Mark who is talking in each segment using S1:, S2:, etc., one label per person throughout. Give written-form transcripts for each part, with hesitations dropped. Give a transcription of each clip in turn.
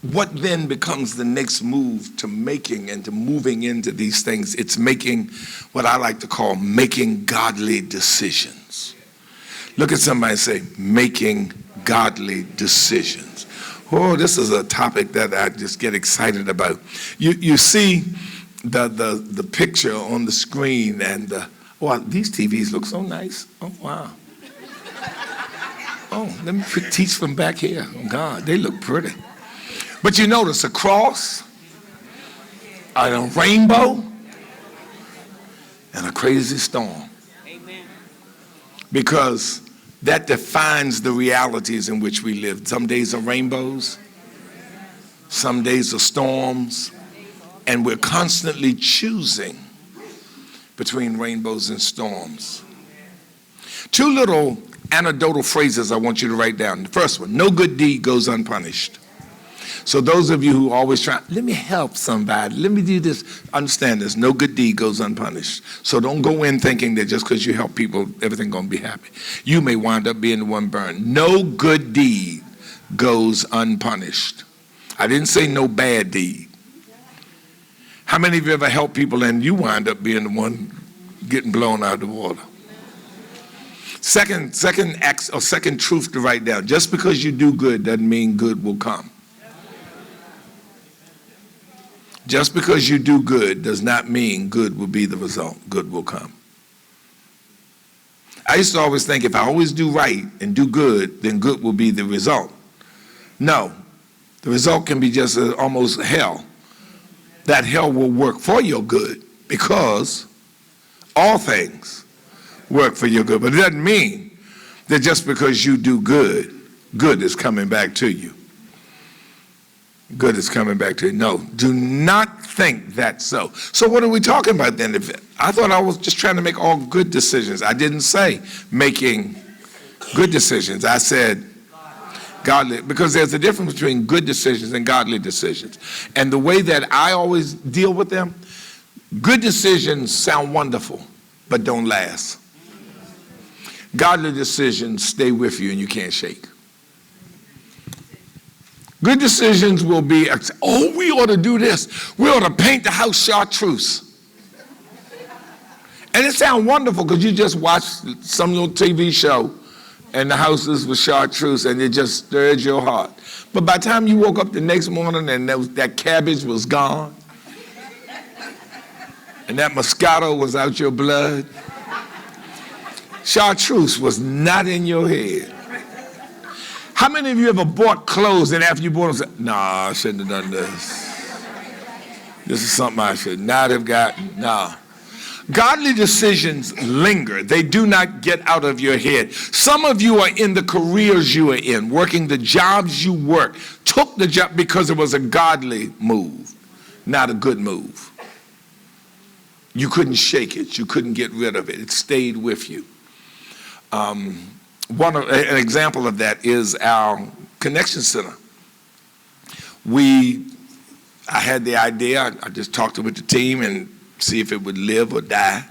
S1: what then becomes the next move to making and to moving into these things? It's making what I like to call making godly decisions. Look at somebody and say, making godly decisions. Oh, this is a topic that I just get excited about. You see the picture on the screen, and wow, these TVs look so nice. Oh, wow. Oh, let me teach from back here. Oh, God, they look pretty. But you notice a cross, a rainbow, and a crazy storm. Amen. Because that defines the realities in which we live. Some days are rainbows, some days are storms, and we're constantly choosing between rainbows and storms. Two little anecdotal phrases I want you to write down. The first one, no good deed goes unpunished. So those of you who always try, let me help somebody, let me do this, understand this, no good deed goes unpunished. So don't go in thinking that just because you help people, everything's going to be happy. You may wind up being the one burned. No good deed goes unpunished. I didn't say no bad deed. How many of you ever help people and you wind up being the one getting blown out of the water? Second truth to write down. Just because you do good doesn't mean good will come. Just because you do good does not mean good will be the result. Good will come. I used to always think if I always do right and do good, then good will be the result. No, the result can be just almost hell. That hell will work for your good because all things work for your good. But it doesn't mean that just because you do good, good is coming back to you. Good is coming back to you. No, do not think that's so. So what are we talking about then? I thought I was just trying to make all good decisions. I didn't say making good decisions. I said godly, because there's a difference between good decisions and godly decisions. And the way that I always deal with them, good decisions sound wonderful, but don't last. Godly decisions stay with you and you can't shake. Good decisions will be, oh, we ought to do this. We ought to paint the house chartreuse. And it sounds wonderful because you just watched some little TV show and the houses were chartreuse and it just stirred your heart. But by the time you woke up the next morning and that cabbage was gone and that Moscato was out your blood, chartreuse was not in your head. How many of you ever bought clothes and after you bought them said, nah, I shouldn't have done this. This is something I should not have gotten. Nah. Godly decisions linger. They do not get out of your head. Some of you are in the careers you are in, working the jobs you work, took the job because it was a godly move, not a good move. You couldn't shake it. You couldn't get rid of it. It stayed with you. An example of that is our connection center. I had the idea, I just talked with the team and see if it would live or die.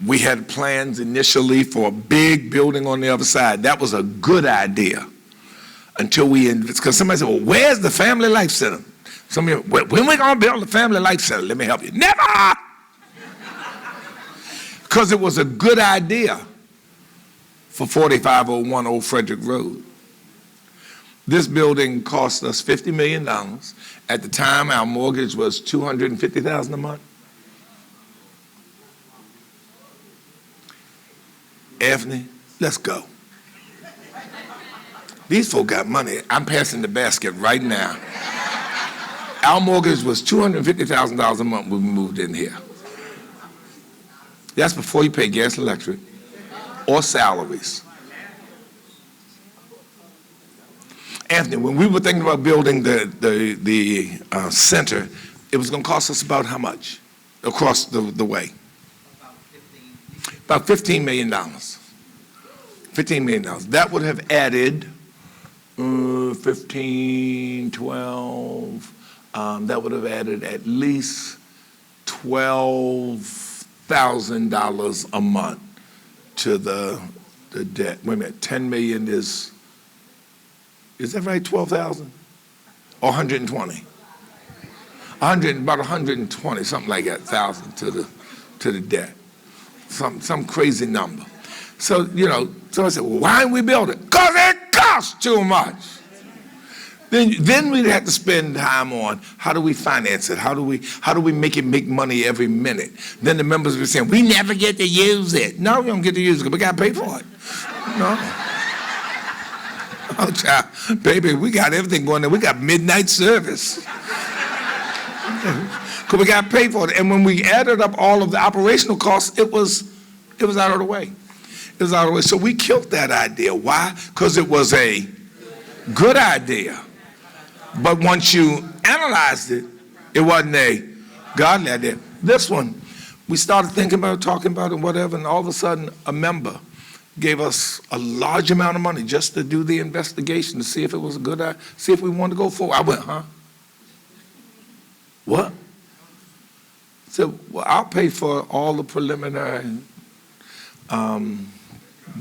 S1: We had plans initially for a big building on the other side. That was a good idea until because somebody said, well, where's the Family Life Center? Somebody, when are we going to build the Family Life Center? Let me help you. Never! Because it was a good idea for 4501 Old Frederick Road. This building cost us $50 million. At the time, our mortgage was $250,000 a month. Anthony, let's go. These folk got money. I'm passing the basket right now. Our mortgage was $250,000 a month when we moved in here. That's before you pay gas, electric, or salaries. Anthony, when we were thinking about building the center, it was going to cost us about how much across the way? About $15 million. $15 million. That would have added 15, 12. That would have added at least $12,000 a month to the debt. Wait a minute, 10 million is Is that right, 12,000? Or 120? About 120, something like that, thousand to the debt. Some crazy number. So, somebody said, well, why didn't we build it? Because it costs too much. Then we'd have to spend time on how do we finance it? How do we make it make money every minute? Then the members would be saying, we never get to use it. No, we don't get to use it because we got to pay for it. No. Oh, child, baby, we got everything going there. We got midnight service. Because we got to pay for it. And when we added up all of the operational costs, it was out of the way. It was out of the way. So we killed that idea. Why? Because it was a good idea. But once you analyzed it, it wasn't a godly idea. This one, we started thinking about it, talking about it, whatever, and all of a sudden a member gave us a large amount of money just to do the investigation to see if it was a good idea, see if we wanted to go forward. I went, huh? What? I said, well, I'll pay for all the preliminary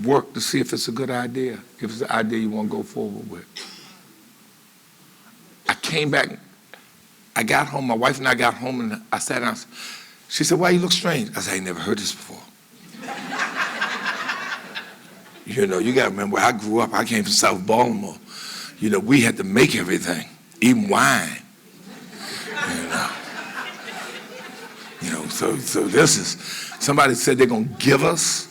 S1: work to see if it's a good idea, if it's an idea you want to go forward with. I came back, I got home, my wife and I got home, and I sat down. She said, why you look strange? I said, I ain't never heard this before. You got to remember, where I grew up, I came from South Baltimore. We had to make everything, even wine. So this is, somebody said they're going to give us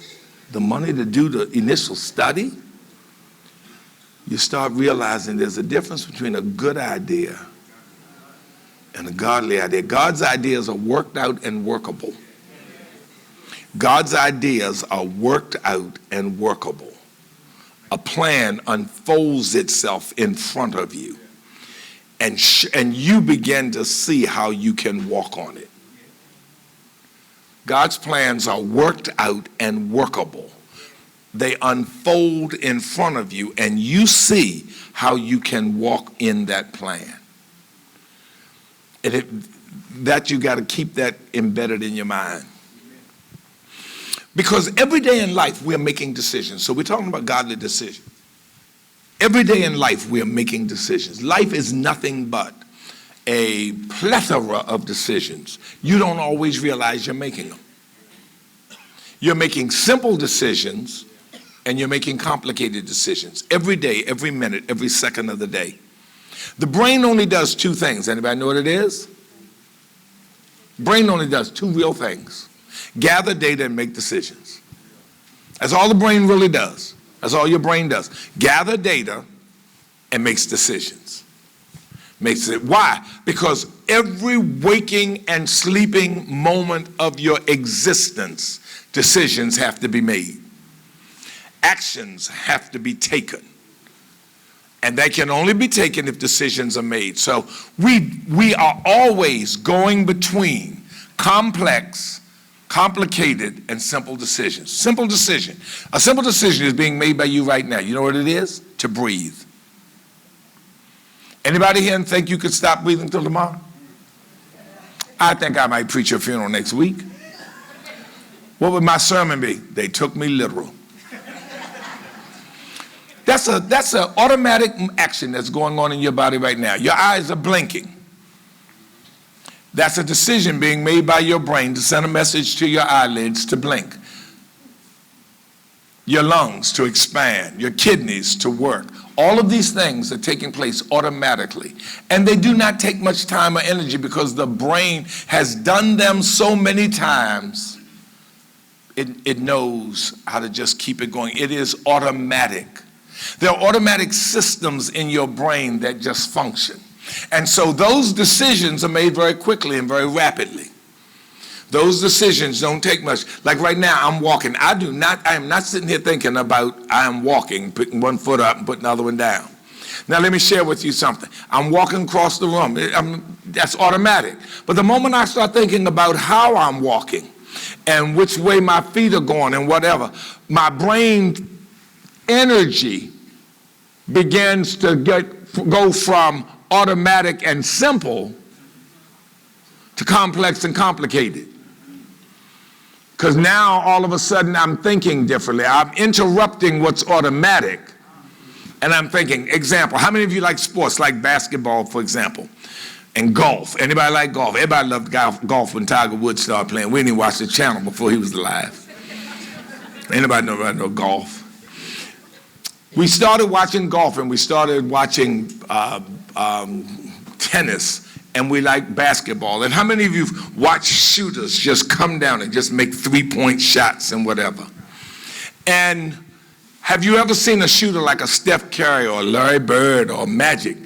S1: the money to do the initial study. You start realizing there's a difference between a good idea and a godly idea. God's ideas are worked out and workable. God's ideas are worked out and workable. A plan unfolds itself in front of you, and you begin to see how you can walk on it. God's plans are worked out and workable. They unfold in front of you, and you see how you can walk in that plan. That you got to keep that embedded in your mind. Because every day in life, we're making decisions. So we're talking about godly decisions. Every day in life, we're making decisions. Life is nothing but a plethora of decisions. You don't always realize you're making them. You're making simple decisions, and you're making complicated decisions every day, every minute, every second of the day. The brain only does two things. Anybody know what it is? Brain only does two real things: gather data and make decisions. That's all the brain really does. That's all your brain does. Gather data and makes decisions. Makes it. Why? Because every waking and sleeping moment of your existence, decisions have to be made. Actions have to be taken. And they can only be taken if decisions are made. So we are always going between complex, complicated, and simple decisions. Simple decision. A simple decision is being made by you right now. You know what it is? To breathe. Anybody here think you could stop breathing till tomorrow? I think I might preach your funeral next week. What would my sermon be? They took me literal. That's an automatic action that's going on in your body right now. Your eyes are blinking. That's a decision being made by your brain to send a message to your eyelids to blink. Your lungs to expand, your kidneys to work. All of these things are taking place automatically. And they do not take much time or energy because the brain has done them so many times, it knows how to just keep it going. It is automatic. There are automatic systems in your brain that just function. And so those decisions are made very quickly and very rapidly. Those decisions don't take much. Like right now, I'm walking. I am not sitting here thinking about I am walking, putting one foot up and putting the other one down. Now let me share with you something. I'm walking across the room. That's automatic. But the moment I start thinking about how I'm walking and which way my feet are going and whatever, my brain energy begins to go from automatic and simple to complex and complicated. Because now all of a sudden I'm thinking differently. I'm interrupting what's automatic And I'm thinking, example, how many of you like sports, like basketball, for example, and golf? Anybody like golf? Everybody loved golf when Tiger Woods started playing. We didn't even watch the channel before he was alive. Anybody know about no golf? We started watching golf and we started watching tennis, and we like basketball. And how many of you watch shooters just come down and just make 3-point shots and whatever? And have you ever seen a shooter like a Steph Curry or Larry Bird or Magic?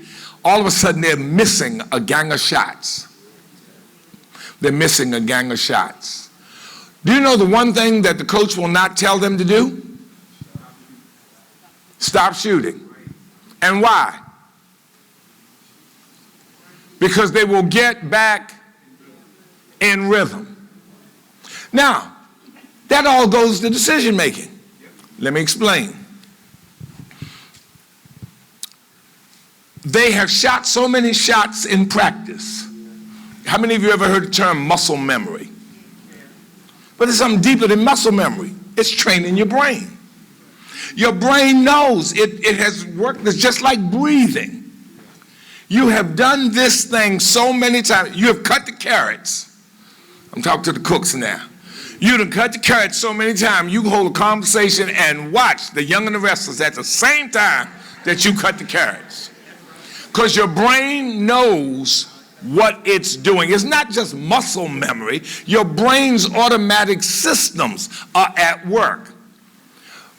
S1: All of a sudden they're missing a gang of shots. They're missing a gang of shots. Do you know the one thing that the coach will not tell them to do? Stop shooting. And why? Because they will get back in rhythm. Now, that all goes to decision making. Let me explain. They have shot so many shots in practice. How many of you ever heard the term muscle memory? But it's something deeper than muscle memory. It's training your brain. Your brain knows it has worked. It's just like breathing. You have done this thing so many times. You have cut the carrots. I'm talking to the cooks now. You done cut the carrots so many times, you can hold a conversation and watch The Young and the Restless at the same time that you cut the carrots. Because your brain knows what it's doing. It's not just muscle memory. Your brain's automatic systems are at work.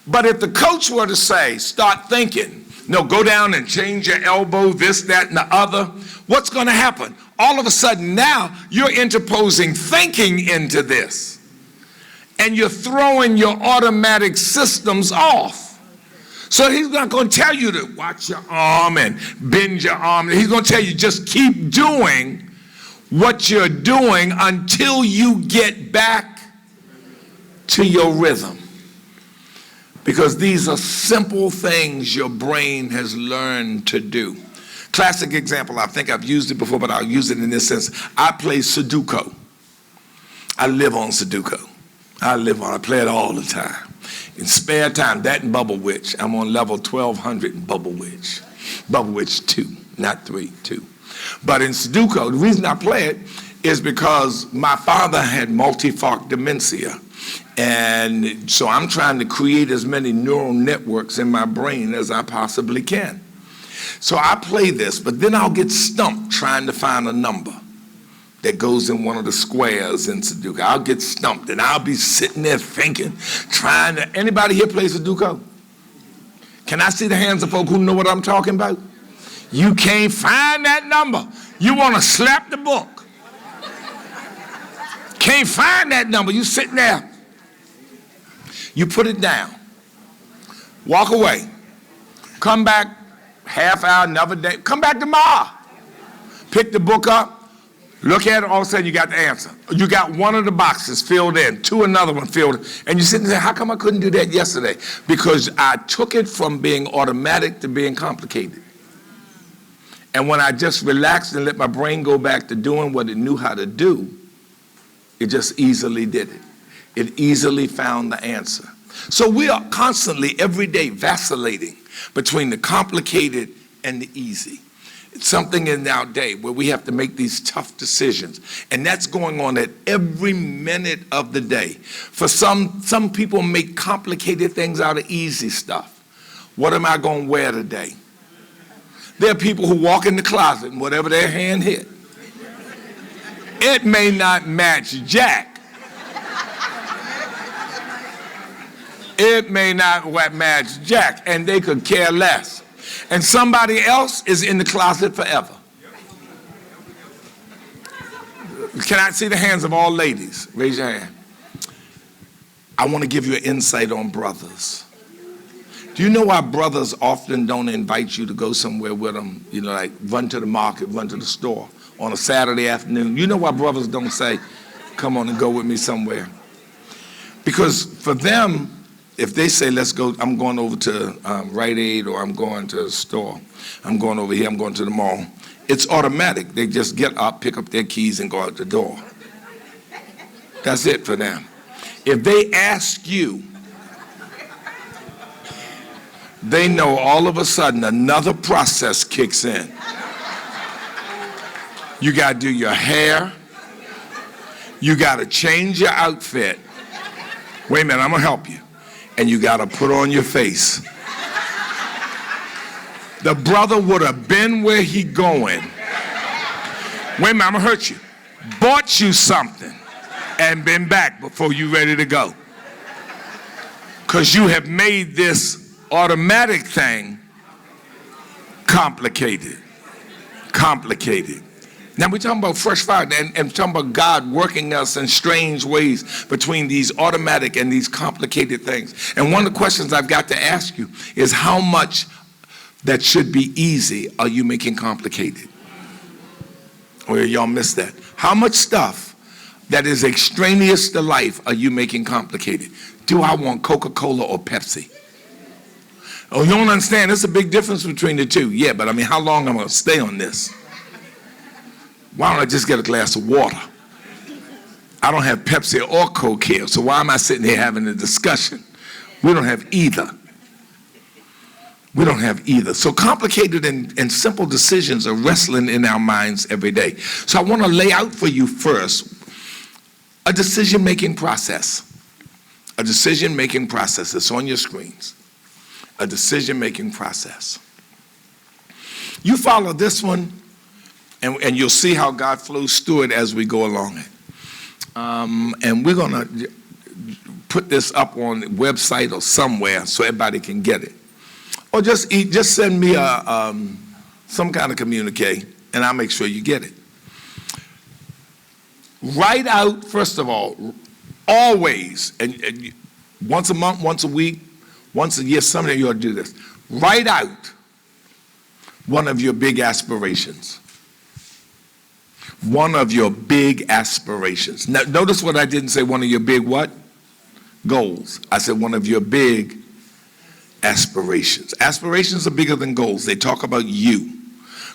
S1: But if the coach were to say, start thinking, no, go down and change your elbow, this, that, and the other, what's going to happen? All of a sudden now, you're interposing thinking into this. And you're throwing your automatic systems off. So he's not going to tell you to watch your arm and bend your arm. He's going to tell you just keep doing what you're doing until you get back to your rhythm. Because these are simple things your brain has learned to do. Classic example, I think I've used it before, but I'll use it in this sense. I play Sudoku. I live on Sudoku. I play it all the time. In spare time, that and Bubble Witch. I'm on level 1200 in Bubble Witch. Bubble Witch 2, not 3, 2. But in Sudoku, the reason I play it is because my father had multifocal dementia. And so I'm trying to create as many neural networks in my brain as I possibly can. So I play this, but then I'll get stumped trying to find a number that goes in one of the squares in Sudoku. I'll get stumped and I'll be sitting there thinking, trying to, anybody here play Sudoku? Can I see the hands of folk who know what I'm talking about? You can't find that number. You want to slap the book. Can't find that number. You sitting there. You put it down. Walk away. Come back half hour, another day. Come back tomorrow. Pick the book up. Look at it, all of a sudden you got the answer. You got one of the boxes filled in, another one filled in. And you sit and say, how come I couldn't do that yesterday? Because I took it from being automatic to being complicated. And when I just relaxed and let my brain go back to doing what it knew how to do, it just easily did it. It easily found the answer. So we are constantly, every day, vacillating between the complicated and the easy. It's something in our day where we have to make these tough decisions. And that's going on at every minute of the day. For some people make complicated things out of easy stuff. What am I going to wear today? There are people who walk in the closet and whatever their hand hit, it may not match Jack. It may not match Jack, and they could care less. And somebody else is in the closet forever. Can I see the hands of all ladies? Raise your hand. I want to give you an insight on brothers. Do you know why brothers often don't invite you to go somewhere with them? You know, like run to the market, run to the store on a Saturday afternoon. You know why brothers don't say, come on and go with me somewhere? Because for them, if they say, let's go, I'm going over to Rite Aid, or I'm going to the store, I'm going over here, I'm going to the mall, it's automatic. They just get up, pick up their keys, and go out the door. That's it for them. If they ask you, they know all of a sudden another process kicks in. You got to do your hair. You got to change your outfit. Wait a minute, I'm going to help you. And you got to put on your face. The brother would have been where he going. Wait a minute, I'm going to hurt you. Bought you something and been back before you ready to go. Because you have made this automatic thing complicated. Complicated. Now we're talking about fresh fire and talking about God working us in strange ways between these automatic and these complicated things. And one of the questions I've got to ask you is how much that should be easy are you making complicated? Or y'all missed that. How much stuff that is extraneous to life are you making complicated? Do I want Coca-Cola or Pepsi? Oh, you don't understand. There's a big difference between the two. Yeah, but I mean, how long am I going to stay on this? Why don't I just get a glass of water? I don't have Pepsi or Coke here, so why am I sitting here having a discussion? We don't have either. We don't have either. So complicated and simple decisions are wrestling in our minds every day. So I want to lay out for you first a decision-making process. A decision-making process. It's on your screens. A decision-making process. You follow this one, and you'll see how God flows through it as we go along it. And we're going to put this up on the website or somewhere so everybody can get it. Or just send me some kind of communique, and I'll make sure you get it. Write out, first of all, always, and once a month, once a week, once a year, someday you ought to do this. Write out one of your big aspirations. One of your big aspirations. Now, notice what I didn't say, one of your big what? Goals. I said one of your big aspirations. Aspirations are bigger than goals. They talk about you.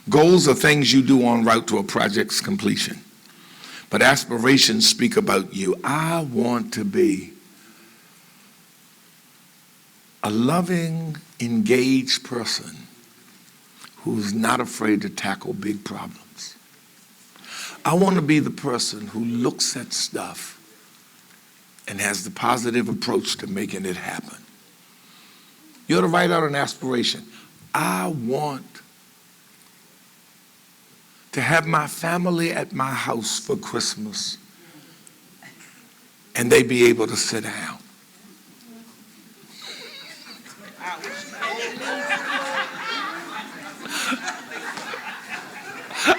S1: Goals are things you do en route to a project's completion. But aspirations speak about you. I want to be a loving, engaged person who's not afraid to tackle big problems. I want to be the person who looks at stuff and has the positive approach to making it happen. You ought to write out an aspiration. I want to have my family at my house for Christmas and they be able to sit down.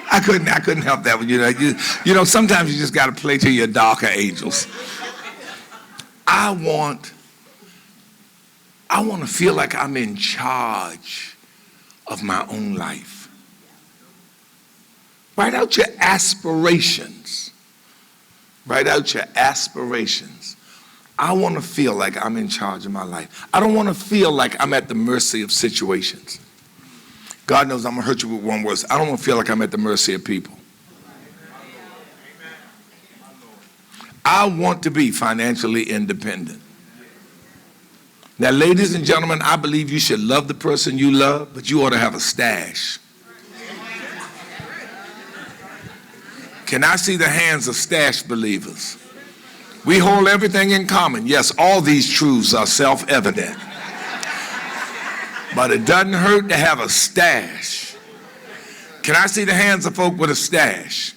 S1: I couldn't help that one. You know, sometimes you just got to play to your darker angels. I want to feel like I'm in charge of my own life. Write out your aspirations. Write out your aspirations. I want to feel like I'm in charge of my life. I don't want to feel like I'm at the mercy of situations. God knows I'm going to hurt you with one word. I don't want to feel like I'm at the mercy of people. I want to be financially independent. Now, ladies and gentlemen, I believe you should love the person you love, but you ought to have a stash. Can I see the hands of stash believers? We hold everything in common. Yes, all these truths are self-evident. But it doesn't hurt to have a stash. Can I see the hands of folk with a stash?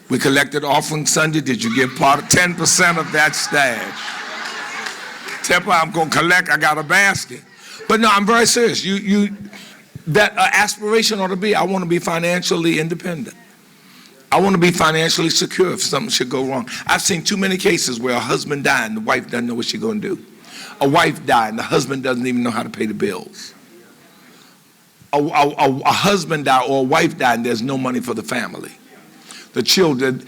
S1: We collected offering Sunday. Did you give part of 10% of that stash? 10%, I'm going to collect. I got a basket. But no, I'm very serious. That aspiration ought to be, I want to be financially independent. I want to be financially secure if something should go wrong. I've seen too many cases where a husband died and the wife doesn't know what she's going to do. A wife died and the husband doesn't even know how to pay the bills. A husband died or a wife died and there's no money for the family. The children,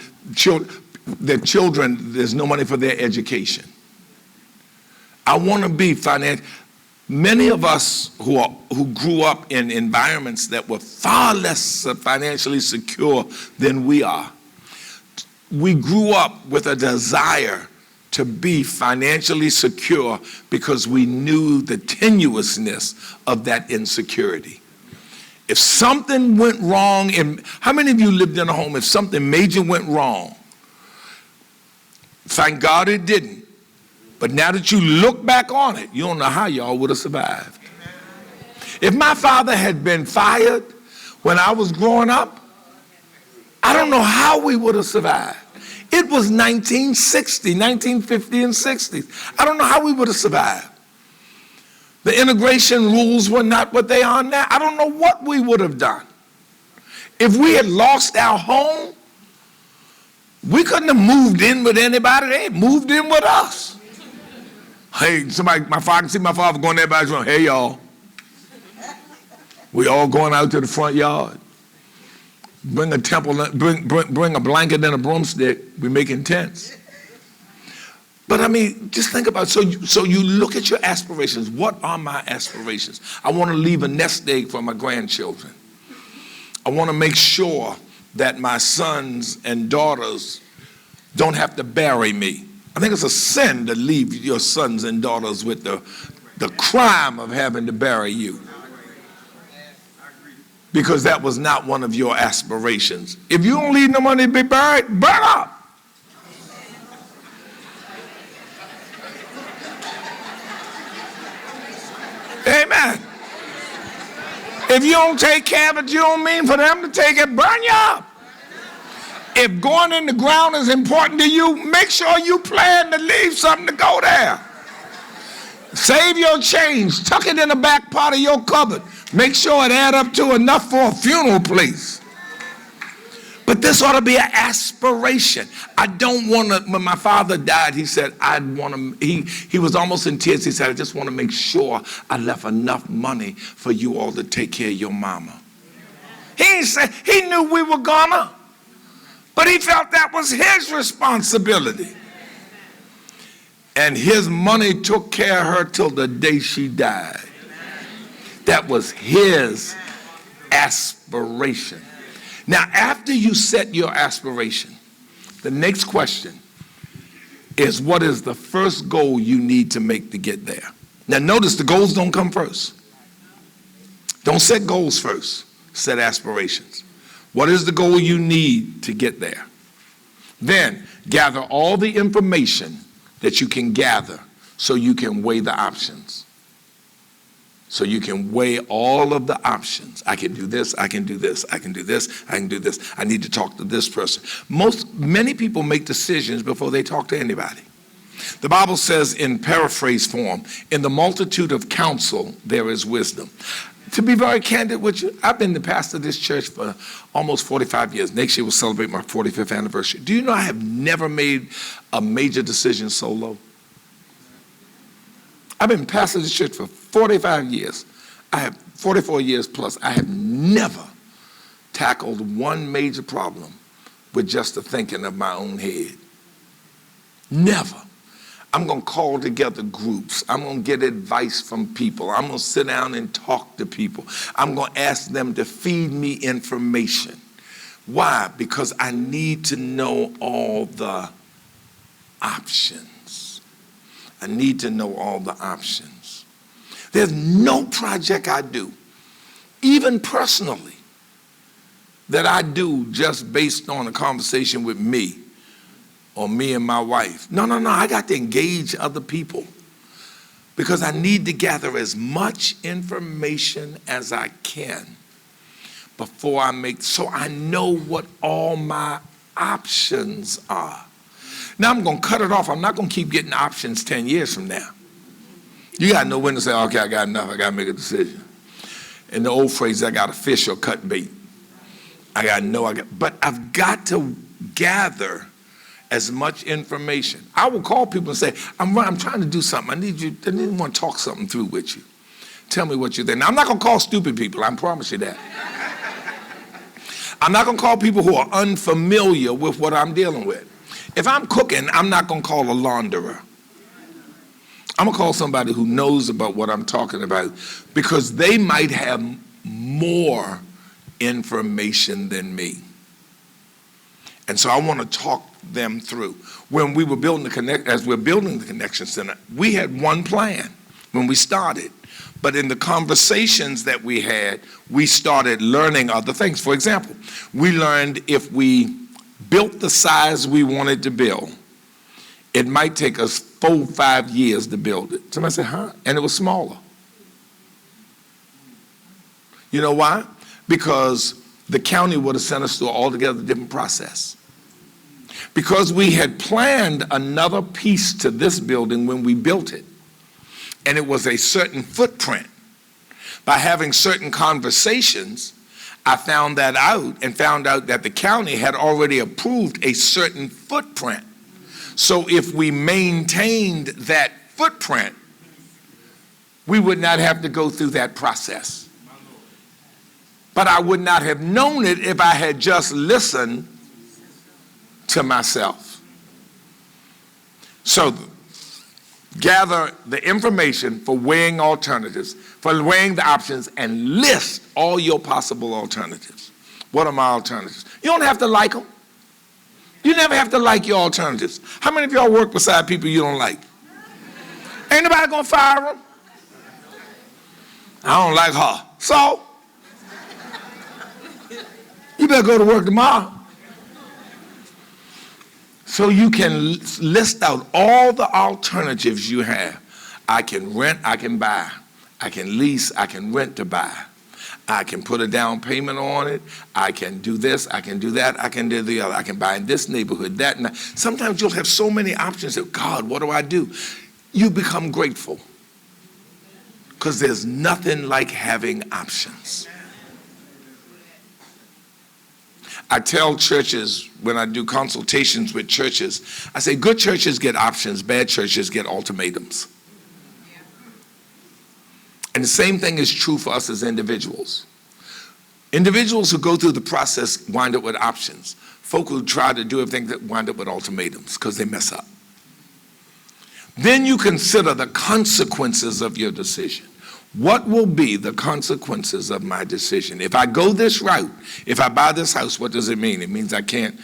S1: there's no money for their education. I want to be financial. Many of us who grew up in environments that were far less financially secure than we are, we grew up with a desire to be financially secure because we knew the tenuousness of that insecurity. If something went wrong, and how many of you lived in a home, if something major went wrong, thank God it didn't. But now that you look back on it, you don't know how y'all would have survived. If my father had been fired when I was growing up, I don't know how we would have survived. It was 1960, 1950 and 60s. I don't know how we would have survived. The integration rules were not what they are now. I don't know what we would have done. If we had lost our home, we couldn't have moved in with anybody. They moved in with us. Hey, somebody, I can see my father going to everybody's room. Hey, y'all. We all going out to the front yard. Bring a bring a blanket and a broomstick. We're making tents. But I mean, just think about it. So you look at your aspirations. What are my aspirations? I want to leave a nest egg for my grandchildren. I want to make sure that my sons and daughters don't have to bury me. I think it's a sin to leave your sons and daughters with the crime of having to bury you, because that was not one of your aspirations. If you don't leave no money to be buried, burn up. Amen. If you don't take care of it, you don't mean for them to take it, burn you up. If going in the ground is important to you, make sure you plan to leave something to go there. Save your change. Tuck it in the back part of your cupboard. Make sure it add up to enough for a funeral place. But this ought to be an aspiration. I don't want to, when my father died, he said, he was almost in tears. He said, I just want to make sure I left enough money for you all to take care of your mama. He knew we were gonna, but he felt that was his responsibility. And his money took care of her till the day she died. That was his aspiration. Now, after you set your aspiration, the next question is, what is the first goal you need to make to get there? Now, notice the goals don't come first. Don't set goals first. Set aspirations. What is the goal you need to get there? Then, gather all the information that you can gather so you can weigh the options. So you can weigh all of the options. I can do this, I can do this, I can do this, I can do this. I need to talk to this person. Many people make decisions before they talk to anybody. The Bible says in paraphrase form, in the multitude of counsel, there is wisdom. To be very candid with you, I've been the pastor of this church for almost 45 years. Next year we'll celebrate my 45th anniversary. Do you know I have never made a major decision solo? I've been pastor of this church for 45 years. I have 44 years plus. I have never tackled one major problem with just the thinking of my own head. Never. I'm going to call together groups. I'm going to get advice from people. I'm going to sit down and talk to people. I'm going to ask them to feed me information. Why? Because I need to know all the options. I need to know all the options. There's no project I do, even personally, that I do just based on a conversation with me or me and my wife. No, I got to engage other people because I need to gather as much information as I can before I make, so I know what all my options are. Now I'm going to cut it off. I'm not going to keep getting options 10 years from now. You got to know when to say, okay, I got enough. I got to make a decision. In the old phrase, I got to fish or cut bait. I got to know. But I've got to gather as much information. I will call people and say, I'm trying to do something. I need want to talk something through with you. Tell me what you think. Now, I'm not going to call stupid people. I promise you that. I'm not going to call people who are unfamiliar with what I'm dealing with. If I'm cooking, I'm not going to call a launderer. I'm going to call somebody who knows about what I'm talking about because they might have more information than me. And so I want to talk them through. When we were building as we're building the Connection Center, we had one plan when we started. But in the conversations that we had, we started learning other things. For example, we learned if we built the size we wanted to build, it might take us 4-5 years to build it. Somebody said, huh? And it was smaller. You know why? Because the county would have sent us through an altogether different process. Because we had planned another piece to this building when we built it, and it was a certain footprint. By having certain conversations, I found that out and found out that the county had already approved a certain footprint. So if we maintained that footprint, we would not have to go through that process. But I would not have known it if I had just listened to myself. So gather the information for weighing alternatives, for weighing the options, and list all your possible alternatives. What are my alternatives? You don't have to like them. You never have to like your alternatives. How many of y'all work beside people you don't like? Ain't nobody gonna fire them. I don't like her. So, you better go to work tomorrow. So you can list out all the alternatives you have. I can rent, I can buy. I can lease, I can rent to buy. I can put a down payment on it. I can do this, I can do that, I can do the other. I can buy in this neighborhood, that and that. Sometimes you'll have so many options that, God, what do I do? You become grateful. Because there's nothing like having options. I tell churches, when I do consultations with churches, I say good churches get options, bad churches get ultimatums. And the same thing is true for us as individuals. Individuals who go through the process wind up with options. Folk who try to do everything that wind up with ultimatums because they mess up. Then you consider the consequences of your decision. What will be the consequences of my decision? If I go this route, if I buy this house, what does it mean? It means I can't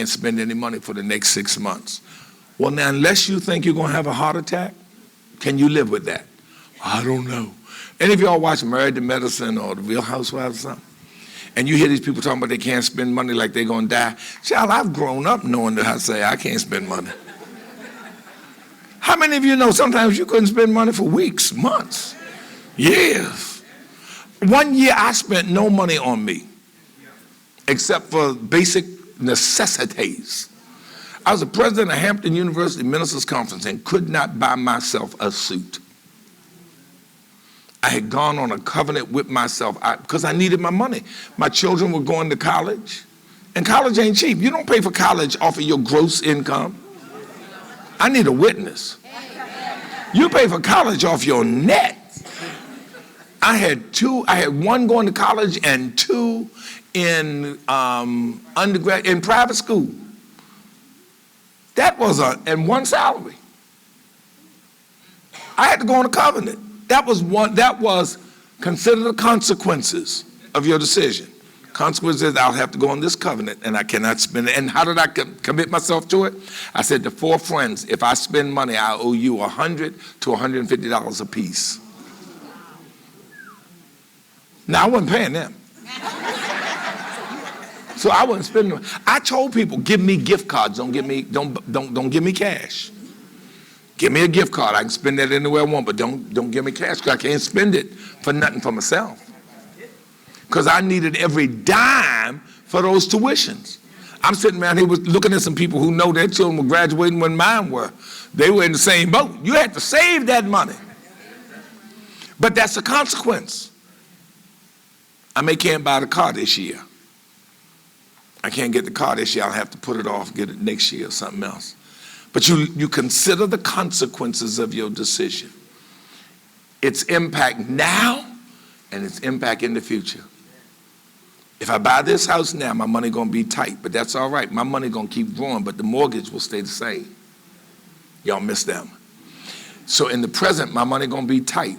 S1: spend any money for the next 6 months. Well, now, unless you think you're going to have a heart attack, can you live with that? I don't know. Any of y'all watch Married to Medicine or The Real Housewives or something? And you hear these people talking about they can't spend money like they're going to die. Child, I've grown up knowing that I say I can't spend money. How many of you know sometimes you couldn't spend money for weeks, months? Years. 1 year I spent no money on me except for basic necessities. I was the president of Hampton University Ministers Conference and could not buy myself a suit. I had gone on a covenant with myself because I needed my money. My children were going to college, and college ain't cheap. You don't pay for college off of your gross income. I need a witness. You pay for college off your net. I had one going to college and 2 in undergrad, in private school. That was and one salary. I had to go on a covenant. That was consider the consequences of your decision. Consequences, I'll have to go on this covenant and I cannot spend it. And how did I commit myself to it? I said to 4 friends, if I spend money, I owe you $100 to $150 a piece. Now, I wasn't paying them. So I wasn't spending. I told people, give me gift cards. Don't give me cash. Give me a gift card. I can spend that anywhere I want, but don't give me cash because I can't spend it for nothing for myself. Because I needed every dime for those tuitions. I'm sitting around here looking at some people who know their children were graduating when mine were. They were in the same boat. You had to save that money. But that's a consequence. I can't buy the car this year. I can't get the car this year. I'll have to put it off, get it next year or something else. But you consider the consequences of your decision. Its impact now and its impact in the future. If I buy this house now, my money going to be tight, but that's all right. My money going to keep growing, but the mortgage will stay the same. Y'all missed them. So in the present, my money going to be tight.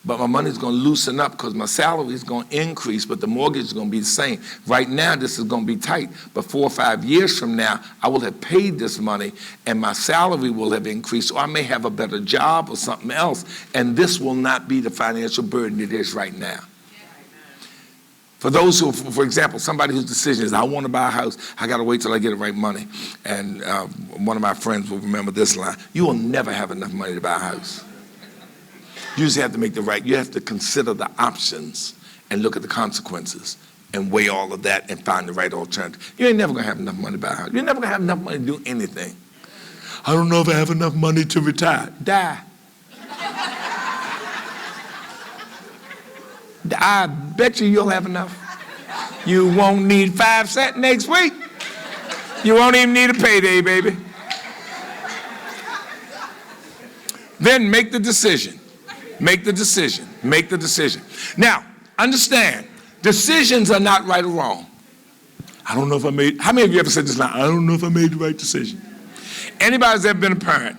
S1: but my money's going to loosen up because my salary is going to increase, but the mortgage is going to be the same. Right now, this is going to be tight, but 4 or 5 years from now, I will have paid this money, and my salary will have increased, or I may have a better job or something else, and this will not be the financial burden it is right now. For those who, for example, somebody whose decision is, I want to buy a house, I got to wait till I get the right money. And one of my friends will remember this line: you will never have enough money to buy a house. You just have to make you have to consider the options and look at the consequences and weigh all of that and find the right alternative. You ain't never going to have enough money to buy a house. You're never going to have enough money to do anything. I don't know if I have enough money to retire. Die. I bet you'll have enough. You won't need 5 cents next week. You won't even need a payday, baby. Then make the decision. Make the decision. Make the decision. Now, understand, decisions are not right or wrong. I don't know if I made, how many of you ever said this line? I don't know if I made the right decision. Anybody who's ever been a parent,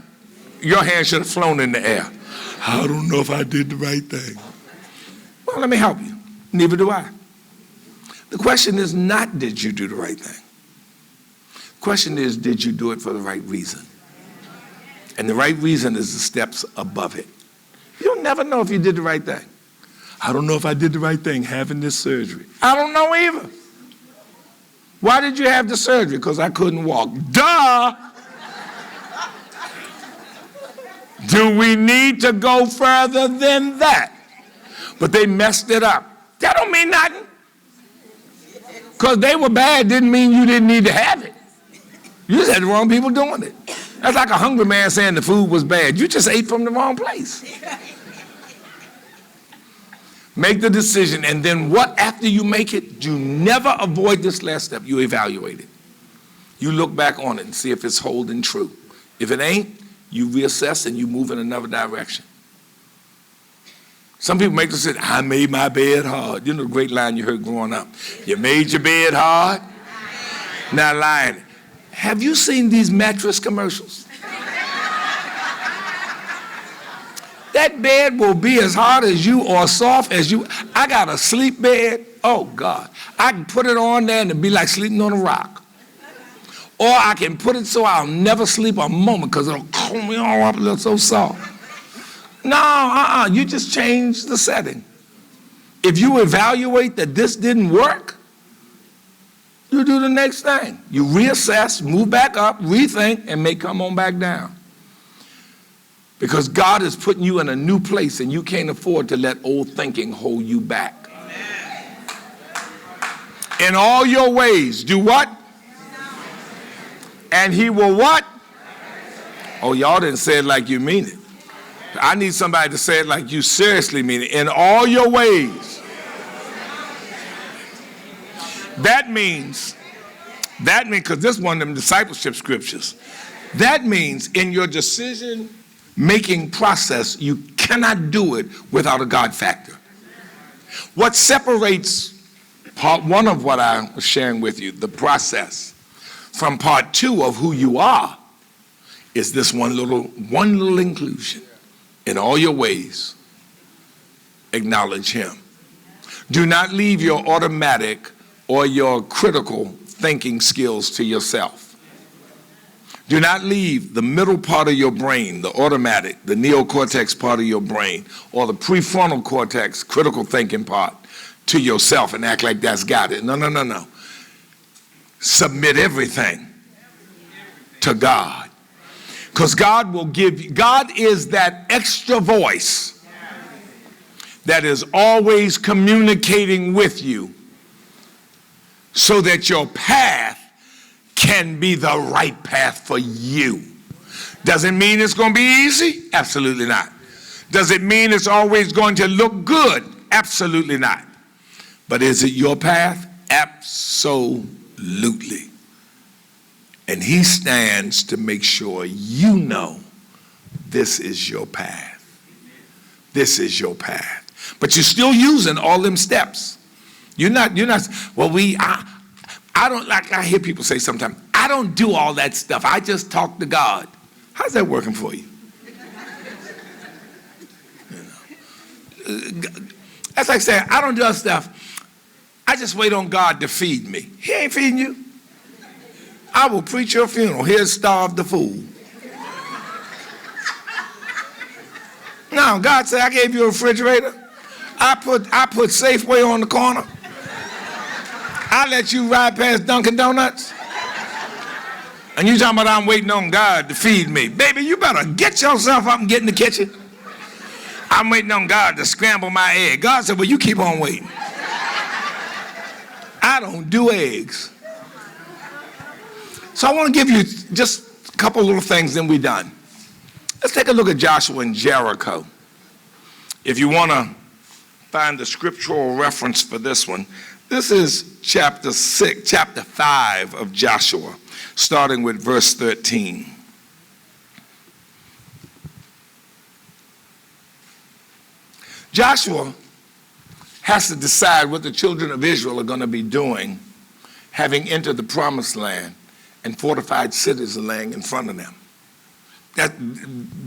S1: your hand should have flown in the air. I don't know if I did the right thing. Well, let me help you. Neither do I. The question is not, did you do the right thing? The question is, did you do it for the right reason? And the right reason is the steps above it. You'll never know if you did the right thing. I don't know if I did the right thing having this surgery. I don't know either. Why did you have the surgery? Because I couldn't walk. Duh! Do we need to go further than that? But they messed it up. That don't mean nothing. Because they were bad didn't mean you didn't need to have it. You just had the wrong people doing it. That's like a hungry man saying the food was bad. You just ate from the wrong place. Make the decision, and then what after you make it? You never avoid this last step. You evaluate it. You look back on it and see if it's holding true. If it ain't, you reassess and you move in another direction. Some people make the decision, I made my bed hard. You know the great line you heard growing up. You made your bed hard? Not lying. Have you seen these mattress commercials? That bed will be as hard as you or soft as you. I got a sleep bed. Oh, God. I can put it on there and it'll be like sleeping on a rock. Or I can put it so I'll never sleep a moment because it'll curl me all up and look so soft. No, you just change the setting. If you evaluate that this didn't work, you do the next thing. You reassess, move back up, rethink, and may come on back down. Because God is putting you in a new place and you can't afford to let old thinking hold you back. In all your ways, do what? And he will what? Oh, y'all didn't say it like you mean it. I need somebody to say it like you seriously mean it. In all your ways. That means, because this is one of them discipleship scriptures. That means in your decision-making process, you cannot do it without a God factor. What separates part one of what I was sharing with you, the process, from part two of who you are, is this one little inclusion. In all your ways, acknowledge him. Do not leave your automatic or your critical thinking skills to yourself. Do not leave the middle part of your brain, the automatic, the neocortex part of your brain, or the prefrontal cortex, critical thinking part, to yourself and act like that's got it. No. Submit everything to God. Because God will give you, God is that extra voice that is always communicating with you so that your path can be the right path for you. Does it mean it's going to be easy? Absolutely not. Does it mean it's always going to look good? Absolutely not. But is it your path? Absolutely. And he stands to make sure you know this is your path. This is your path. But you're still using all them steps. You're not, well, I don't, like I hear people say sometimes, I don't do all that stuff. I just talk to God. How's that working for you? That's like saying, I don't do other stuff. I just wait on God to feed me. He ain't feeding you. I will preach your funeral. Here's starve the fool. No, God said, I gave you a refrigerator. I put Safeway on the corner. I let you ride past Dunkin' Donuts. And you talking about I'm waiting on God to feed me. Baby, you better get yourself up and get in the kitchen. I'm waiting on God to scramble my egg. God said, well, you keep on waiting. I don't do eggs. So I want to give you just a couple little things, then we're done. Let's take a look at Joshua and Jericho. If you want to find the scriptural reference for this one, this is chapter 5 of Joshua, starting with verse 13. Joshua has to decide what the children of Israel are going to be doing, having entered the promised land and fortified cities are laying in front of them.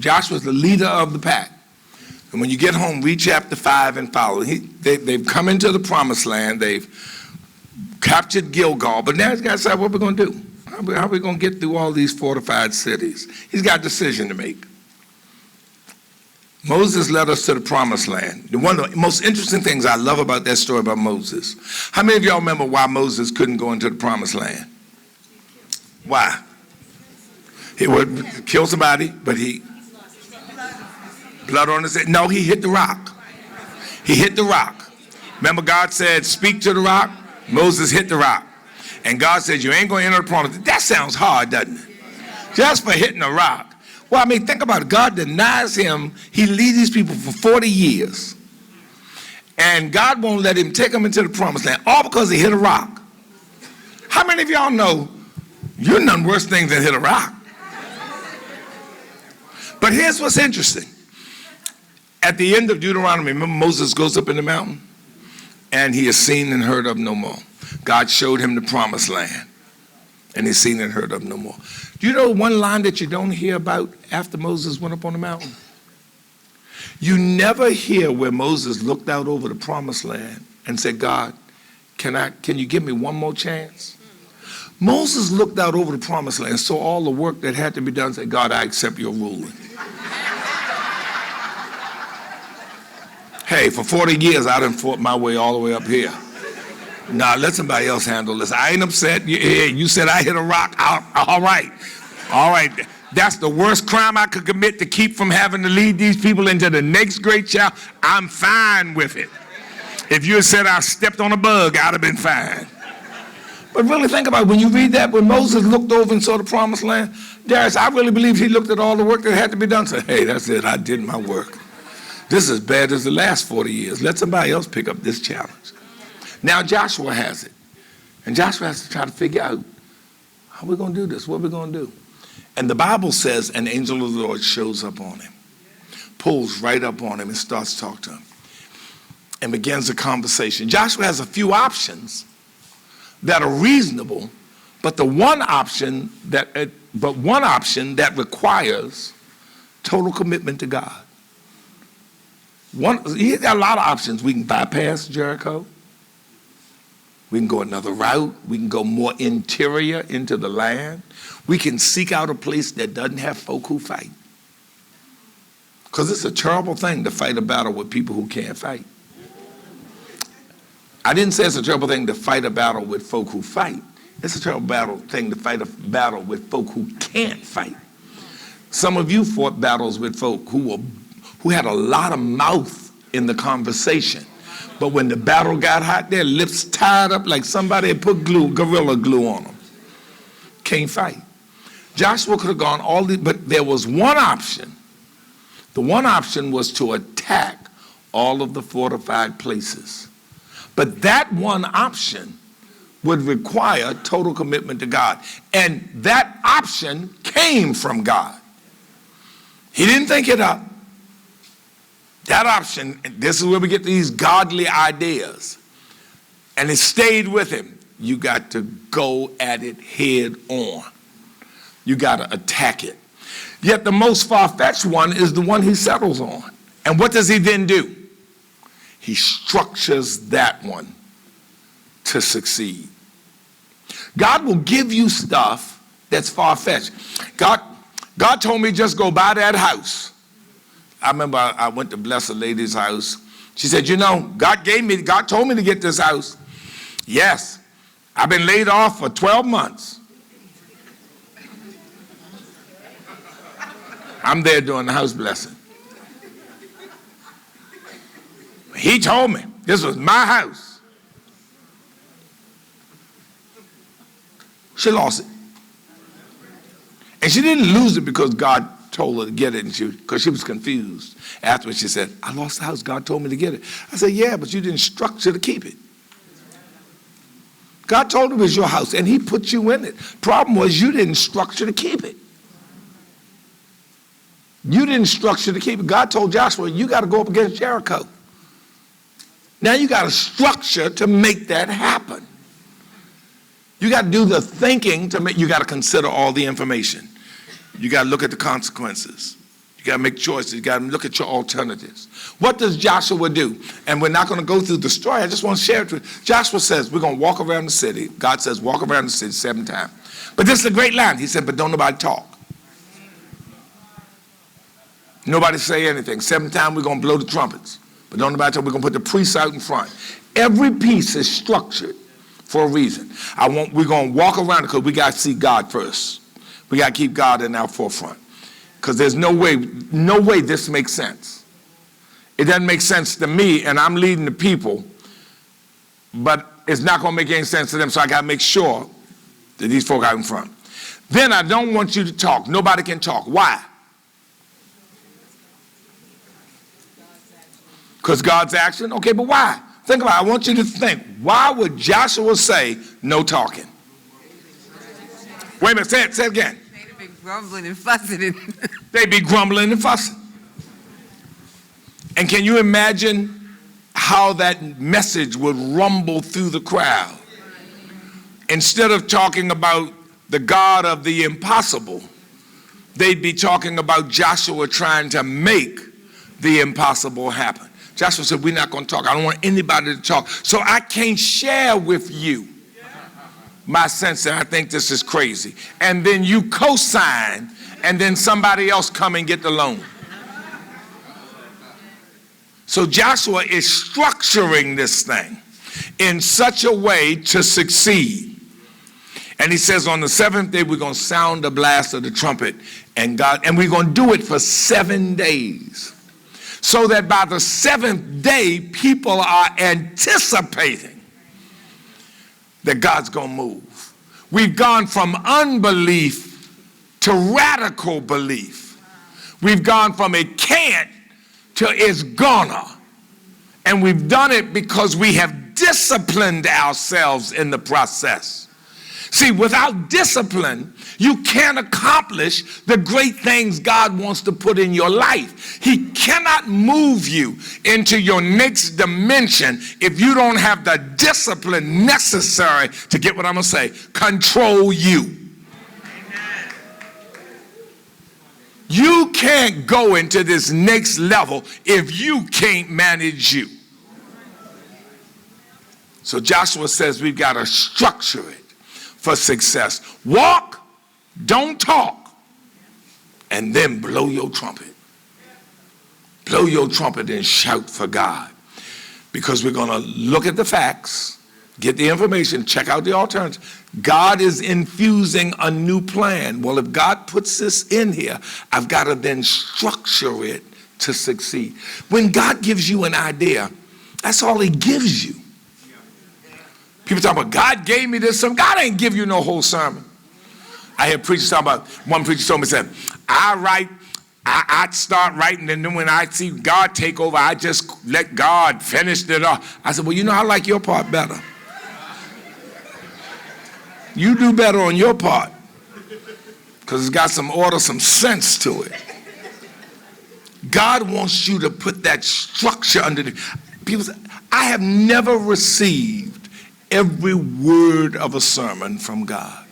S1: Joshua's the leader of the pack. And when you get home, read chapter 5 and follow. They've come into the promised land. They've captured Gilgal. But now he's got to decide what we're going to do. How are we going to get through all these fortified cities? He's got a decision to make. Moses led us to the promised land. One of the most interesting things I love about that story about Moses. How many of y'all remember why Moses couldn't go into the promised land? Why? He would kill somebody, but blood on his head. No, he hit the rock. He hit the rock. Remember God said, speak to the rock? Moses hit the rock. And God said, you ain't going to enter the promise. That sounds hard, doesn't it? Just for hitting a rock. Well, I mean, think about it. God denies him. He leads these people for 40 years. And God won't let him take them into the promised land, all because he hit a rock. How many of y'all know you're none worse things than hit a rock? But here's what's interesting. At the end of Deuteronomy, remember Moses goes up in the mountain? And he is seen and heard of no more. God showed him the promised land. And he's seen and heard of no more. Do you know one line that you don't hear about after Moses went up on the mountain? You never hear where Moses looked out over the promised land and said, God, can you give me one more chance? Moses looked out over the promised land, saw all the work that had to be done, and said, God, I accept your ruling. Hey, for 40 years, I done fought my way all the way up here. Now, let somebody else handle this. I ain't upset. You said I hit a rock. All right. All right. That's the worst crime I could commit, to keep from having to lead these people into the next great chapter. I'm fine with it. If you had said I stepped on a bug, I'd have been fine. But really think about it. When you read that, when Moses looked over and saw the promised land, Darius, I really believe he looked at all the work that had to be done and said, hey, that's it. I did my work. This is as bad as the last 40 years. Let somebody else pick up this challenge. Now Joshua has it. And Joshua has to try to figure out, how are we going to do this? What are we going to do? And the Bible says an angel of the Lord shows up on him, pulls right up on him and starts to talk to him and begins a conversation. Joshua has a few options that are reasonable, but one option that requires total commitment to God. He's got a lot of options. We can bypass Jericho. We can go another route. We can go more interior into the land. We can seek out a place that doesn't have folk who fight. Because it's a terrible thing to fight a battle with people who can't fight. I didn't say it's a terrible thing to fight a battle with folk who fight. It's a terrible thing to fight a battle with folk who can't fight. Some of you fought battles with folk who had a lot of mouth in the conversation. But when the battle got hot, their lips tied up like somebody had put gorilla glue on them. Can't fight. Joshua could have gone but there was one option. The one option was to attack all of the fortified places. But that one option would require total commitment to God. And that option came from God. He didn't think it up. That option, this is where we get these godly ideas. And it stayed with him. You got to go at it head on. You got to attack it. Yet the most far-fetched one is the one he settles on. And what does he then do? He structures that one to succeed. God will give you stuff that's far-fetched. God told me just go buy that house. I remember I went to bless a lady's house. She said, God told me to get this house. Yes, I've been laid off for 12 months. I'm there doing the house blessing. He told me this was my house. She lost it. And she didn't lose it because God told her to get it, because she was confused. Afterwards, she said, I lost the house. God told me to get it. I said, yeah, but you didn't structure to keep it. God told her it was your house, and he put you in it. Problem was you didn't structure to keep it. You didn't structure to keep it. God told Joshua, you got to go up against Jericho. Now you got to structure to make that happen. You got to do the thinking you got to consider all the information. You got to look at the consequences. You got to make choices. You got to look at your alternatives. What does Joshua do? And we're not going to go through the story. I just want to share it with you. Joshua says, we're going to walk around the city. God says, walk around the city 7 times. But this is a great line. He said, but don't nobody talk. Nobody say anything. 7 times we're going to blow the trumpets. But don't nobody talk. We're going to put the priests out in front. Every piece is structured for a reason. We're going to walk around it because we got to see God first. We got to keep God in our forefront. Because there's no way this makes sense. It doesn't make sense to me, and I'm leading the people, but it's not going to make any sense to them, so I got to make sure that these folk out in front. Then I don't want you to talk. Nobody can talk. Why? Because God's action? Okay, but why? Think about it. I want you to think. Why would Joshua say no talking? Wait a minute, say it again.
S2: They'd be grumbling and fussing.
S1: They'd be grumbling and fussing. And can you imagine how that message would rumble through the crowd? Instead of talking about the God of the impossible, they'd be talking about Joshua trying to make the impossible happen. Joshua said, we're not going to talk. I don't want anybody to talk. So I can't share with you my sense that I think this is crazy. And then you co-sign, and then somebody else come and get the loan. So Joshua is structuring this thing in such a way to succeed. And he says on the 7th day, we're going to sound the blast of the trumpet, and we're going to do it for 7 days. So that by the 7th day, people are anticipating that God's going to move. We've gone from unbelief to radical belief. We've gone from it can't to it's gonna. And we've done it because we have disciplined ourselves in the process. See, without discipline, you can't accomplish the great things God wants to put in your life. He cannot move you into your next dimension if you don't have the discipline necessary to get what I'm going to say, control you. Amen. You can't go into this next level if you can't manage you. So Joshua says we've got to structure it for success. Walk, don't talk, and then blow your trumpet. Blow your trumpet and shout for God. Because we're going to look at the facts, get the information, check out the alternatives. God is infusing a new plan. Well, if God puts this in here, I've got to then structure it to succeed. When God gives you an idea, that's all he gives you. People talk about, God gave me this sermon. God ain't give you no whole sermon. I hear preachers talk about, one preacher told me, said, I start writing, and then when I see God take over, I just let God finish it off. I said, well, I like your part better. You do better on your part, because it's got some order, some sense to it. God wants you to put that structure underneath. People say, I have never received every word of a sermon from God.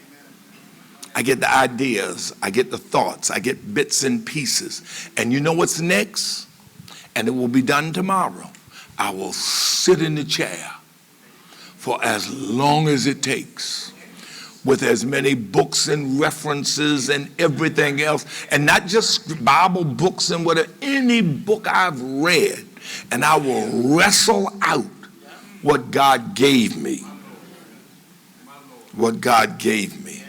S1: I get the ideas, I get the thoughts, I get bits and pieces. And you know what's next? And it will be done tomorrow. I will sit in the chair for as long as it takes, with as many books and references and everything else, and not just Bible books and whatever, any book I've read, and I will wrestle out what God gave me. What God gave me.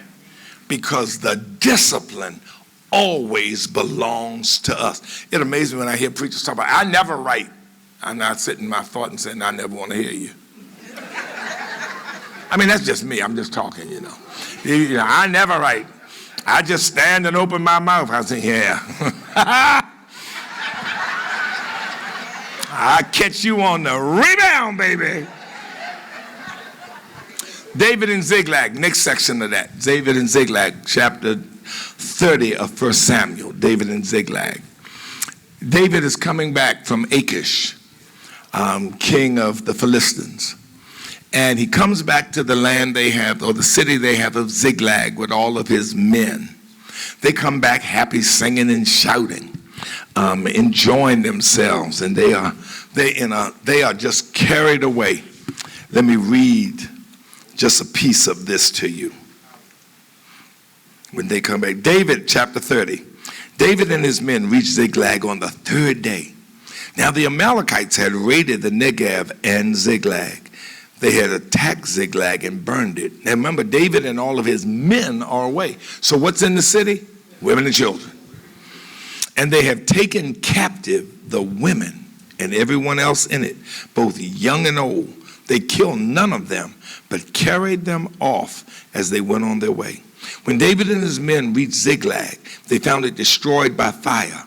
S1: Because the discipline always belongs to us. It amazes me when I hear preachers talk about, I never write. I'm not sitting in my thought and saying, I never want to hear you. I mean, that's just me. I'm just talking, you know. I never write. I just stand and open my mouth. I say, yeah. I catch you on the rebound, baby. David and Ziklag, next section of that. David and Ziklag, chapter 30 of 1 Samuel. David and Ziklag. David is coming back from Achish, king of the Philistines. And he comes back to the land they have, or the city they have of Ziklag, with all of his men. They come back happy, singing and shouting, enjoying themselves, and they are just carried away. Let me read just a piece of this to you. When they come back, David, chapter 30. David and his men reached Ziklag on the third day. Now the Amalekites had raided the Negev and Ziklag. They had attacked Ziklag and burned it. Now remember, David and all of his men are away. So what's in the city? Women and children. And they have taken captive the women and everyone else in it, both young and old. They killed none of them, but carried them off as they went on their way. When David and his men reached Ziklag, they found it destroyed by fire,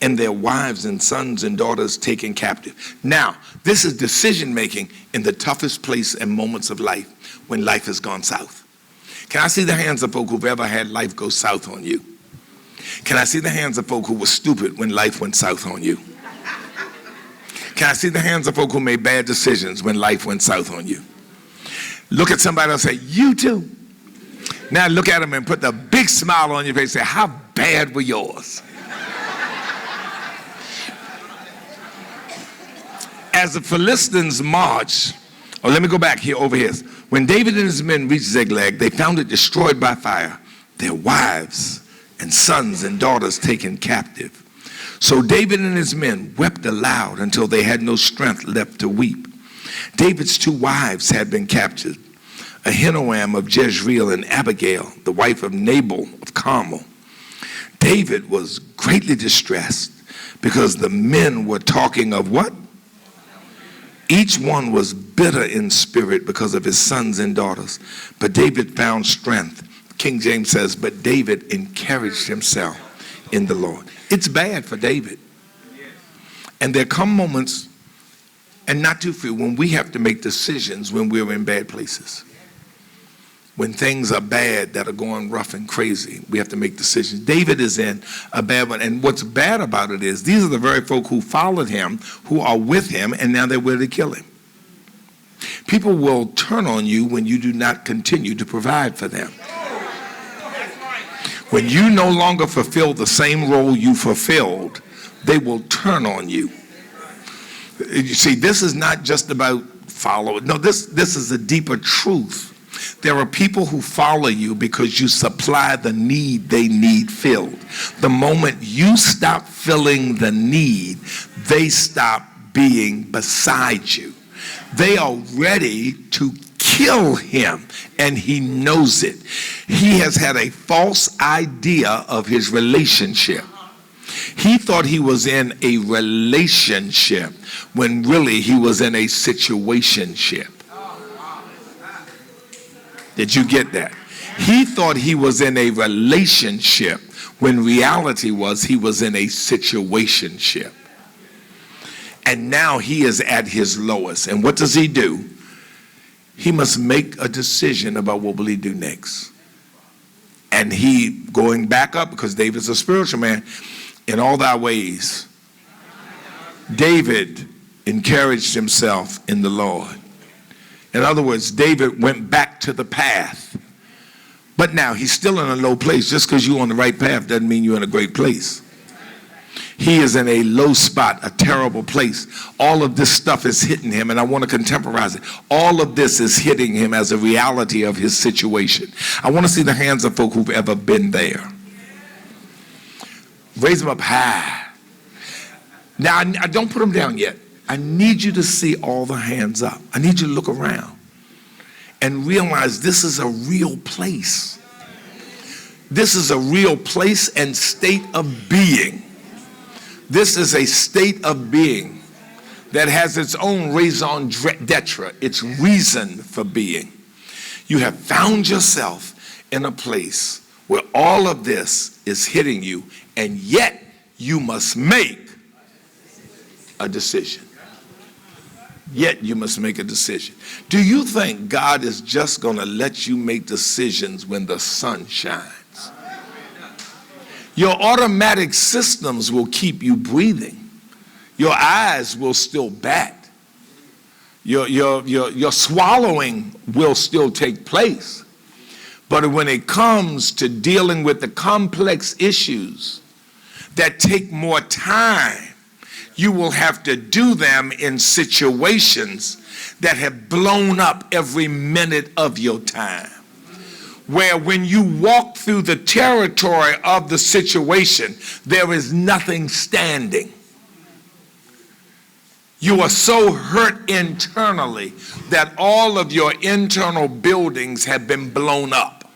S1: and their wives and sons and daughters taken captive. Now, this is decision making in the toughest place and moments of life, when life has gone south. Can I see the hands of folk who've ever had life go south on you? Can I see the hands of folk who were stupid when life went south on you? Can I see the hands of folk who made bad decisions when life went south on you? Look at somebody and say, you too. Now look at them and put the big smile on your face and say, how bad were yours? As the Philistines marched, or let me go back here, over here. When David and his men reached Ziklag, they found it destroyed by fire, their wives and sons and daughters taken captive. So David and his men wept aloud until they had no strength left to weep. David's two wives had been captured, Ahinoam of Jezreel and Abigail, the wife of Nabal of Carmel. David was greatly distressed because the men were talking of what? Each one was bitter in spirit because of his sons and daughters. But David found strength. King James says, but David encouraged himself in the Lord. It's bad for David. And there come moments, and not too few, when we have to make decisions when we're in bad places. When things are bad that are going rough and crazy, we have to make decisions. David is in a bad one. And what's bad about it is these are the very folk who followed him, who are with him, and now they're ready to kill him. People will turn on you when you do not continue to provide for them. When you no longer fulfill the same role you fulfilled, they will turn on you. You see, this is not just about following. No, this is a deeper truth. There are people who follow you because you supply the need they need filled. The moment you stop filling the need, they stop being beside you. They are ready to kill him, and he knows it. He has had a false idea of his relationship. He thought he was in a relationship when really he was in a situationship. Did you get that? He thought he was in a relationship when reality was he was in a situationship. And now he is at his lowest. And what does he do? He must make a decision about what will he do next. And he, going back up, because David's a spiritual man, in all thy ways, David encouraged himself in the Lord. In other words, David went back to the path. But now he's still in a low place. Just because you're on the right path doesn't mean you're in a great place. He is in a low spot, a terrible place. All of this stuff is hitting him, and I want to contemporize it. All of this is hitting him as a reality of his situation. I want to see the hands of folk who've ever been there. Raise them up high. Now, I don't put them down yet. I need you to see all the hands up. I need you to look around and realize this is a real place. This is a real place and state of being. This is a state of being that has its own raison d'etre, its reason for being. You have found yourself in a place where all of this is hitting you, and yet you must make a decision. Yet you must make a decision. Do you think God is just going to let you make decisions when the sun shines? Your automatic systems will keep you breathing. Your eyes will still bat. Your swallowing will still take place. But when it comes to dealing with the complex issues that take more time, you will have to do them in situations that have blown up every minute of your time. Where when you walk through the territory of the situation, there is nothing standing. You are so hurt internally that all of your internal buildings have been blown up.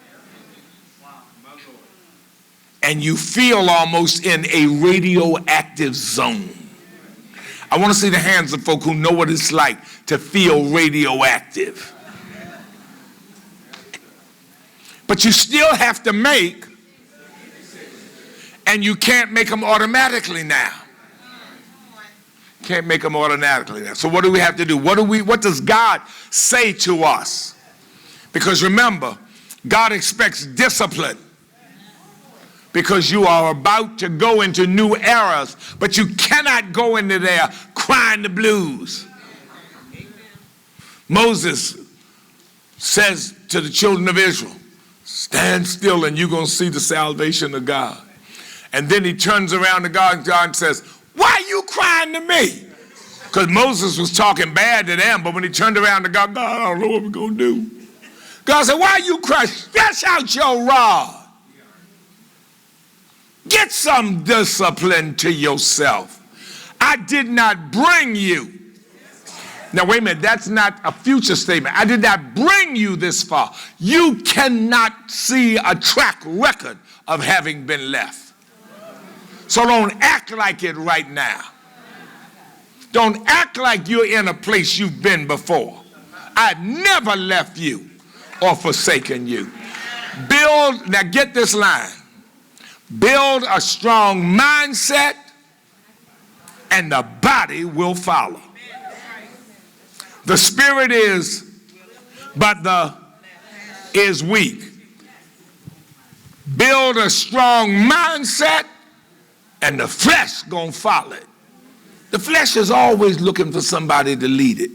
S1: And you feel almost in a radioactive zone. I want to see the hands of folk who know what it's like to feel radioactive. But you still have to make, and you can't make them automatically now. Can't make them automatically now. So what do we have to do? What does God say to us? Because remember, God expects discipline. Because you are about to go into new eras, but you cannot go into there crying the blues. Moses says to the children of Israel, stand still and you're going to see the salvation of God. And then he turns around to God and God says, why are you crying to me? Because Moses was talking bad to them, but when he turned around to God, God, I don't know what we're going to do. God said, why are you crying? Stretch out your rod. Get some discipline to yourself. I did not bring you. Now, wait a minute, that's not a future statement. I did not bring you this far. You cannot see a track record of having been left. So don't act like it right now. Don't act like you're in a place you've been before. I've never left you or forsaken you. Now get this line. Build a strong mindset and the body will follow. The spirit is, but the is weak. Build a strong mindset and the flesh gonna follow it. The flesh is always looking for somebody to lead it.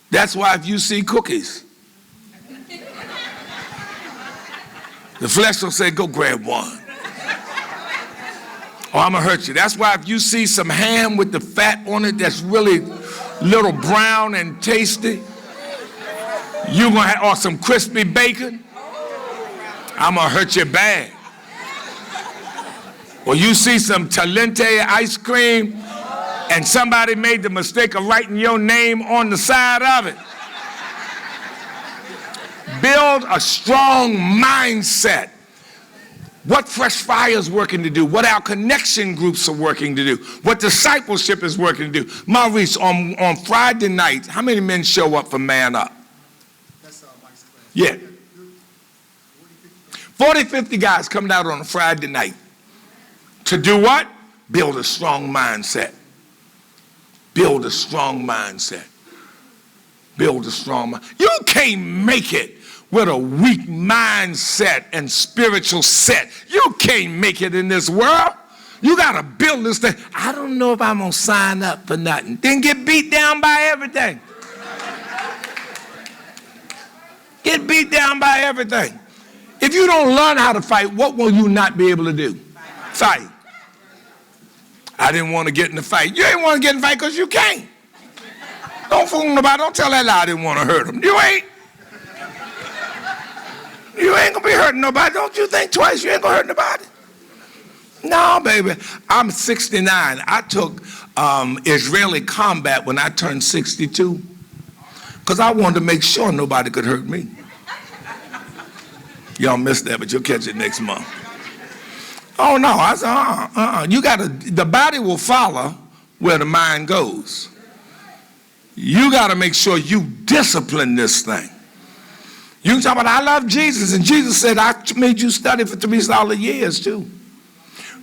S1: That's why if you see cookies, the flesh will say, go grab one. Or I'm going to hurt you. That's why if you see some ham with the fat on it that's really little brown and tasty, you're going to have, or some crispy bacon, I'm going to hurt you bad. Or you see some Talente ice cream and somebody made the mistake of writing your name on the side of it. Build a strong mindset. What Fresh Fire is working to do, what our connection groups are working to do, what discipleship is working to do. Maurice, on Friday nights, how many men show up for Man Up? That's Mike's class. Yeah. 40, 50 guys coming out on a Friday night. To do what? Build a strong mindset. Build a strong mindset. Build a strong mind. You can't make it with a weak mindset and spiritual set. You can't make it in this world. You got to build this thing. I don't know if I'm going to sign up for nothing. Then get beat down by everything. Get beat down by everything. If you don't learn how to fight, what will you not be able to do? Fight. I didn't want to get in the fight. You ain't want to get in the fight because you can't. Don't fool nobody. Don't tell that lie I didn't want to hurt him. You ain't. You ain't going to be hurting nobody. Don't you think twice. You ain't going to hurt nobody. No, baby. I'm 69. I took Israeli combat when I turned 62 because I wanted to make sure nobody could hurt me. Y'all missed that, but you'll catch it next month. Oh, no. I said, You got to, the body will follow where the mind goes. You got to make sure you discipline this thing. You can talk about, I love Jesus, and Jesus said, I made you study for 3 solid years, too.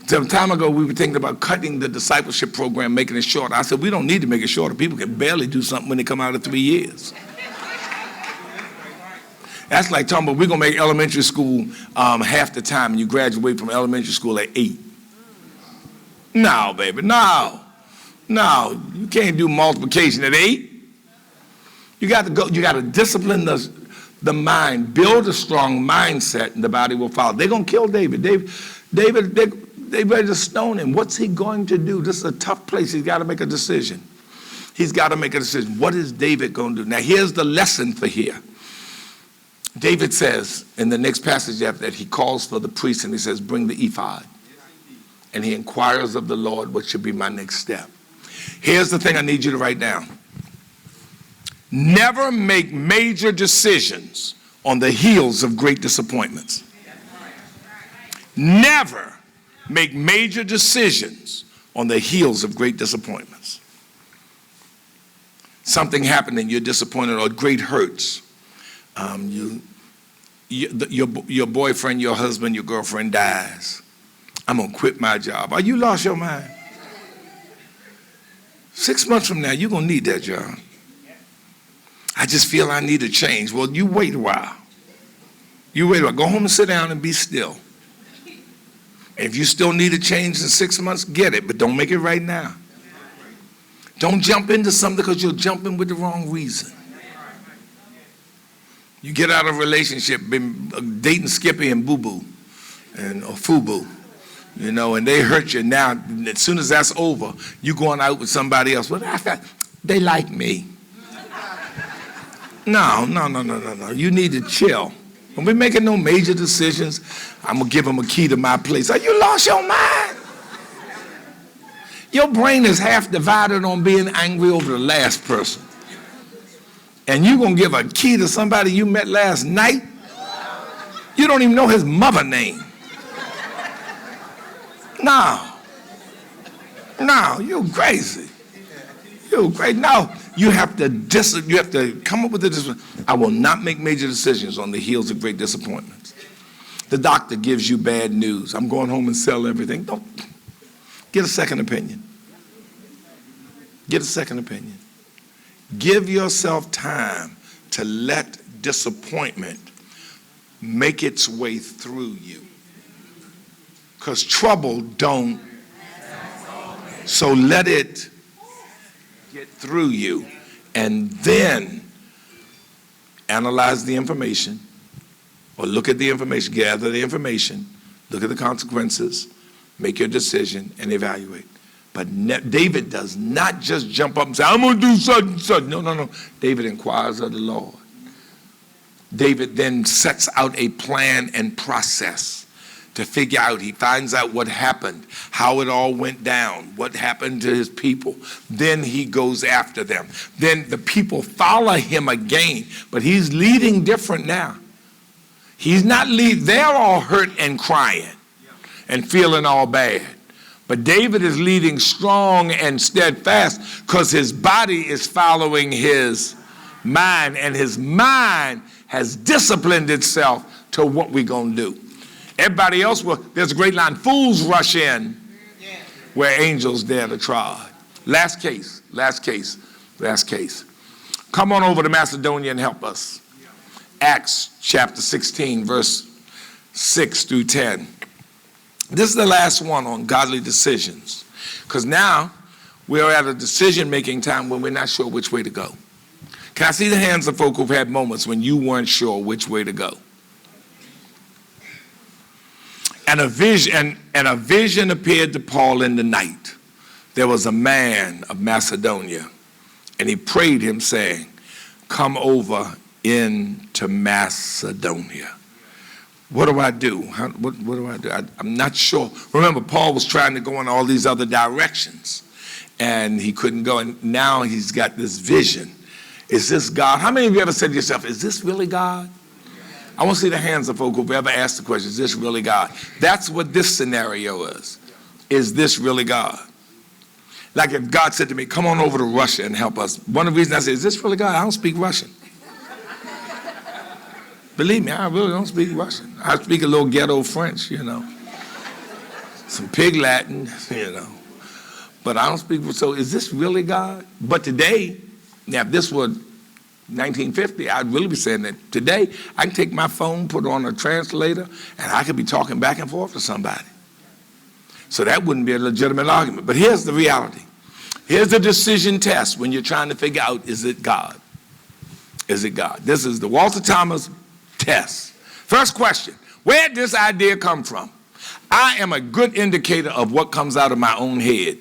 S1: Some time ago, we were thinking about cutting the discipleship program, making it shorter. I said, we don't need to make it shorter. People can barely do something when they come out of 3 years. That's like talking about we're going to make elementary school half the time, and you graduate from elementary school at 8. No, baby, no. No, you can't do multiplication at 8. You got to go. You got to discipline the mind, build a strong mindset, and the body will follow. They're going to kill David. They ready to stone him. What's he going to do? This is a tough place. He's got to make a decision. He's got to make a decision. What is David going to do? Now, here's the lesson for here. David says in the next passage after that, he calls for the priest and he says, bring the ephod. And he inquires of the Lord, what should be my next step? Here's the thing I need you to write down. Never make major decisions on the heels of great disappointments. Never make major decisions on the heels of great disappointments. Something happened and you're disappointed or great hurts. Your boyfriend, your husband, your girlfriend dies. I'm going to quit my job. Oh, you lost your mind. 6 months from now, you're going to need that job. I just feel I need a change. Well, you wait a while. You wait a while. Go home and sit down and be still. If you still need a change in 6 months, get it, but don't make it right now. Don't jump into something because you'll jump in with the wrong reason. You get out of a relationship, been dating Skippy and Boo Boo or Fubu, and they hurt you. Now, as soon as that's over, you going out with somebody else. Well, they like me. No. You need to chill. When we're making no major decisions, I'm going to give them a key to my place. Oh, you lost your mind. Your brain is half divided on being angry over the last person. And you're going to give a key to somebody you met last night? You don't even know his mother name. No, you're crazy. You're crazy. No, you have to come up with a decision. I will not make major decisions on the heels of great disappointments. The doctor gives you bad news. I'm going home and sell everything. Don't. Get a second opinion. Get a second opinion. Give yourself time to let disappointment make its way through you. Because trouble don't. So let it get through you. And then analyze the information, or look at the information, gather the information, look at the consequences, make your decision, and evaluate. But David does not just jump up and say, I'm going to do such and such. No. David inquires of the Lord. David then sets out a plan and process to figure out. He finds out what happened, how it all went down, what happened to his people. Then he goes after them. Then the people follow him again, but he's leading different now. He's not leading. They're all hurt and crying and feeling all bad. But David is leading strong and steadfast because his body is following his mind, and his mind has disciplined itself to what we're going to do. Everybody else, there's a great line, fools rush in where angels dare to trod. Last case. Come on over to Macedonia and help us. Acts chapter 16, verse 6 through 10. This is the last one on godly decisions, because now we're at a decision-making time when we're not sure which way to go. Can I see the hands of folk who've had moments when you weren't sure which way to go? And a vision appeared to Paul in the night. There was a man of Macedonia, and he prayed him, saying, come over into Macedonia. What do I do? What do I do? I'm not sure. Remember, Paul was trying to go in all these other directions, and he couldn't go. And now he's got this vision. Is this God? How many of you ever said to yourself, is this really God? I want to see the hands of folk who've ever asked the question, is this really God? That's what this scenario is. Is this really God? Like if God said to me, come on over to Russia and help us. One of the reasons I said, is this really God? I don't speak Russian. Believe me, I really don't speak Russian. I speak a little ghetto French, some pig Latin, But I don't speak, so is this really God? But today, now if this were 1950, I'd really be saying that today, I can take my phone, put it on a translator, and I could be talking back and forth to somebody. So that wouldn't be a legitimate argument. But here's the reality. Here's the decision test when you're trying to figure out, is it God? Is it God? This is the Walter Thomas test. First question, where did this idea come from? I am a good indicator of what comes out of my own head.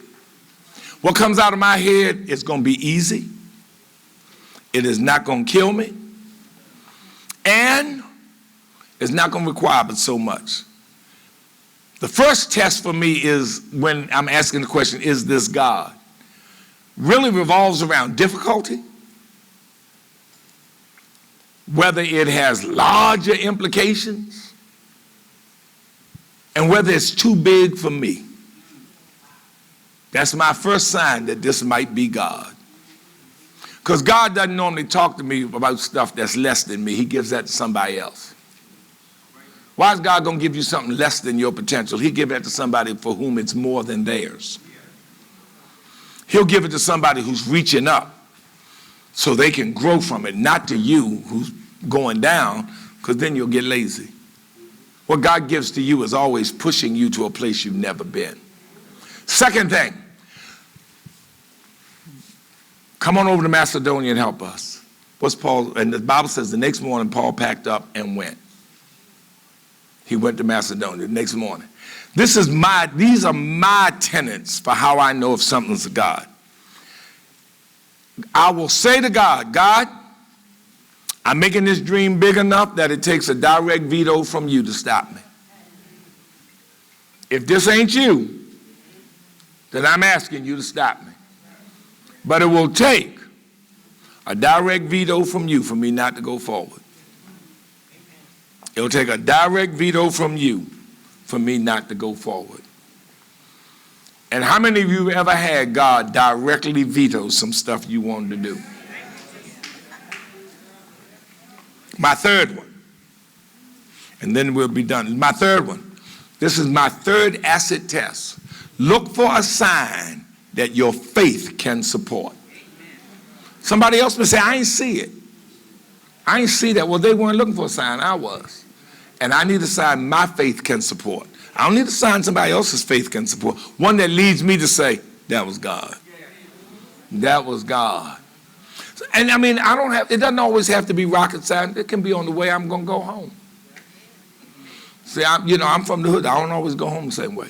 S1: What comes out of my head is going to be easy. It is not going to kill me. And it's not going to require but so much. The first test for me is when I'm asking the question, is this God? Really revolves around difficulty, whether it has larger implications, and whether it's too big for me. That's my first sign that this might be God. Because God doesn't normally talk to me about stuff that's less than me. He gives that to somebody else. Why is God going to give you something less than your potential? He give that to somebody for whom it's more than theirs. He'll give it to somebody who's reaching up so they can grow from it, not to you who's going down, because then you'll get lazy. What God gives to you is always pushing you to a place you've never been. Second thing, come on over to Macedonia and help us. What's Paul? And the Bible says the next morning Paul packed up and went. He went to Macedonia the next morning. These are my tenets for how I know if something's a God. I will say to God, God, I'm making this dream big enough that it takes a direct veto from you to stop me. If this ain't you, then I'm asking you to stop me. But it will take a direct veto from you for me not to go forward. It'll take a direct veto from you for me not to go forward. And how many of you ever had God directly veto some stuff you wanted to do? My third one, and then we'll be done. My third one. This is my third acid test. Look for a sign that your faith can support. Somebody else may say, I ain't see it. I ain't see that. Well, they weren't looking for a sign. I was. And I need a sign my faith can support. I don't need a sign somebody else's faith can support. One that leads me to say, that was God. That was God. And I mean, it doesn't always have to be rocket science. It can be on the way I'm going to go home. See, I'm from the hood. I don't always go home the same way.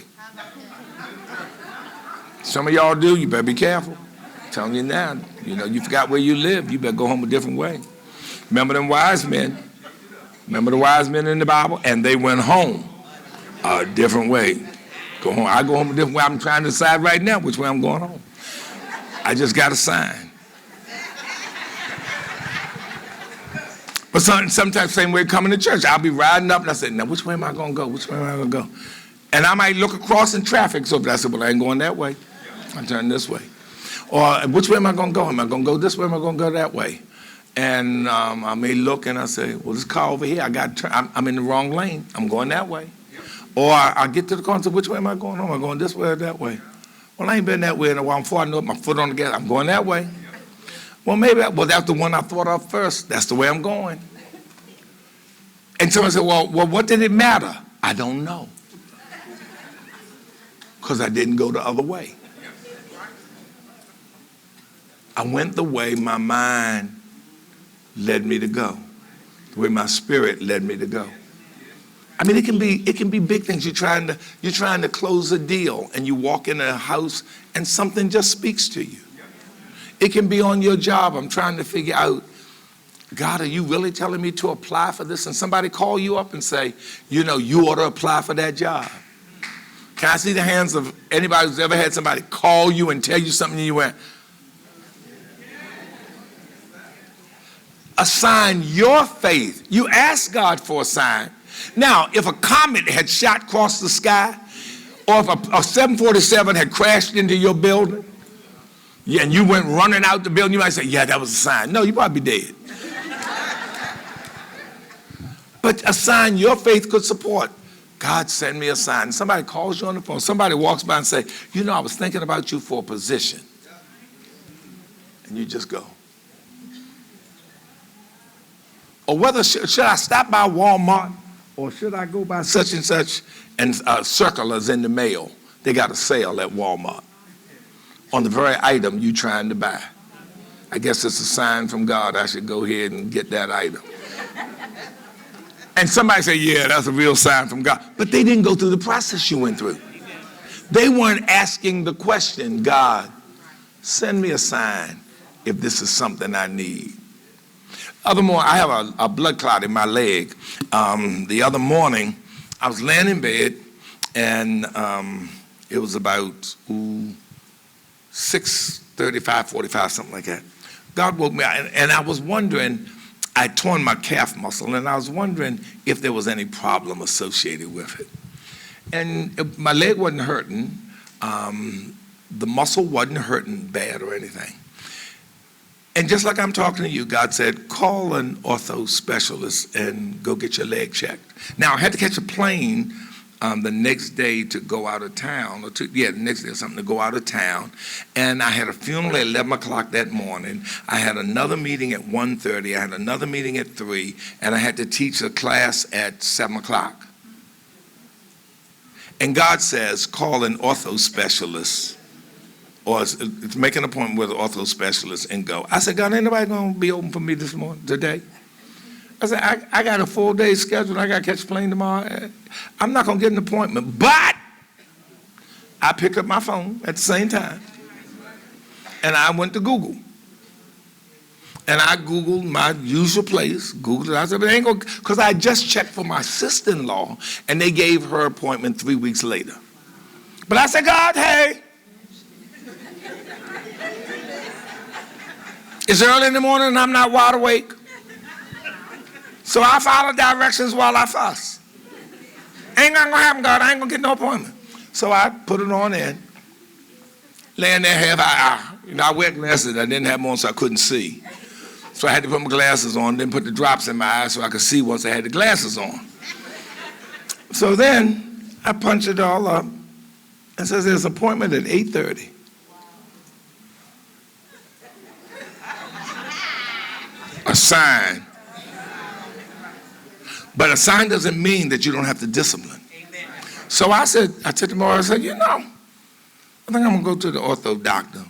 S1: Some of y'all do. You better be careful. I'm telling you now. You forgot where you live. You better go home a different way. Remember them wise men? Remember the wise men in the Bible? And they went home a different way. Go home. I go home a different way. I'm trying to decide right now which way I'm going home. I just got a sign. But sometimes same way coming to church. I'll be riding up and I say, now which way am I going to go? Which way am I going to go? And I might look across in traffic. So I said, well, I ain't going that way. I turn this way. Or which way am I going to go? Am I going to go this way? Am I going to go that way? And I may look and I say, well, this car over here, I'm in the wrong lane. I'm going that way. Or I get to the car and say, which way am I going home? Am I going this way or that way? Well, I ain't been that way in a while. Before I know it, my foot on the gas, I'm going that way. Well, that's the one I thought of first. That's the way I'm going. And someone said, well, what did it matter? I don't know. Because I didn't go the other way. I went the way my mind led me to go, the way my spirit led me to go. I mean, it can be big things. You're trying to close a deal, and you walk in a house, and something just speaks to you. It can be on your job. I'm trying to figure out, God, are you really telling me to apply for this? And somebody call you up and say, you ought to apply for that job. Can I see the hands of anybody who's ever had somebody call you and tell you something and you went? Assign your faith. You ask God for a sign. Now, if a comet had shot across the sky, or if a 747 had crashed into your building, and you went running out the building, you might say, yeah, that was a sign. No, you'd probably be dead. But a sign your faith could support. God, send me a sign. Somebody calls you on the phone. Somebody walks by and say, I was thinking about you for a position. And you just go. Or whether should I stop by Walmart, or should I go by such and such, and circle is in the mail. They got a sale at Walmart on the very item you're trying to buy. I guess it's a sign from God I should go ahead and get that item. And somebody say, yeah, that's a real sign from God. But they didn't go through the process you went through. They weren't asking the question, God, send me a sign if this is something I need. Furthermore, I have a blood clot in my leg. The other morning, I was laying in bed, and it was about 6:35, 45, something like that. God woke me up, and I was wondering, I'd torn my calf muscle, and I was wondering if there was any problem associated with it. And my leg wasn't hurting. The muscle wasn't hurting bad or anything. And just like I'm talking to you, God said, call an ortho specialist and go get your leg checked. Now, I had to catch a plane the next day to go out of town, the next day or something to go out of town. And I had a funeral at 11 o'clock that morning. I had another meeting at 1:30. I had another meeting at 3, and I had to teach a class at 7 o'clock. And God says, call an ortho specialist, or make an appointment with an ortho specialist and go. I said, God, ain't nobody going to be open for me this morning, today? I said, I got a full day schedule. I got to catch a plane tomorrow. I'm not going to get an appointment. But I picked up my phone at the same time, and I went to Google. And I Googled my usual place, Googled it. I said, but it ain't going to, because I just checked for my sister-in-law, and they gave her appointment 3 weeks later. But I said, God, hey, it's early in the morning and I'm not wide awake. So I follow directions while I fuss. Ain't gonna happen, God. I ain't gonna get no appointment. So I put it on in, laying there half hour. I wear glasses. I didn't have them on, so I couldn't see. So I had to put my glasses on, then put the drops in my eyes so I could see once I had the glasses on. So then I punched it all up and says there's an appointment at 8:30. A sign. But a sign doesn't mean that you don't have to discipline. Amen. So I said to Maura, I said, I think I'm going to go to the ortho doctor.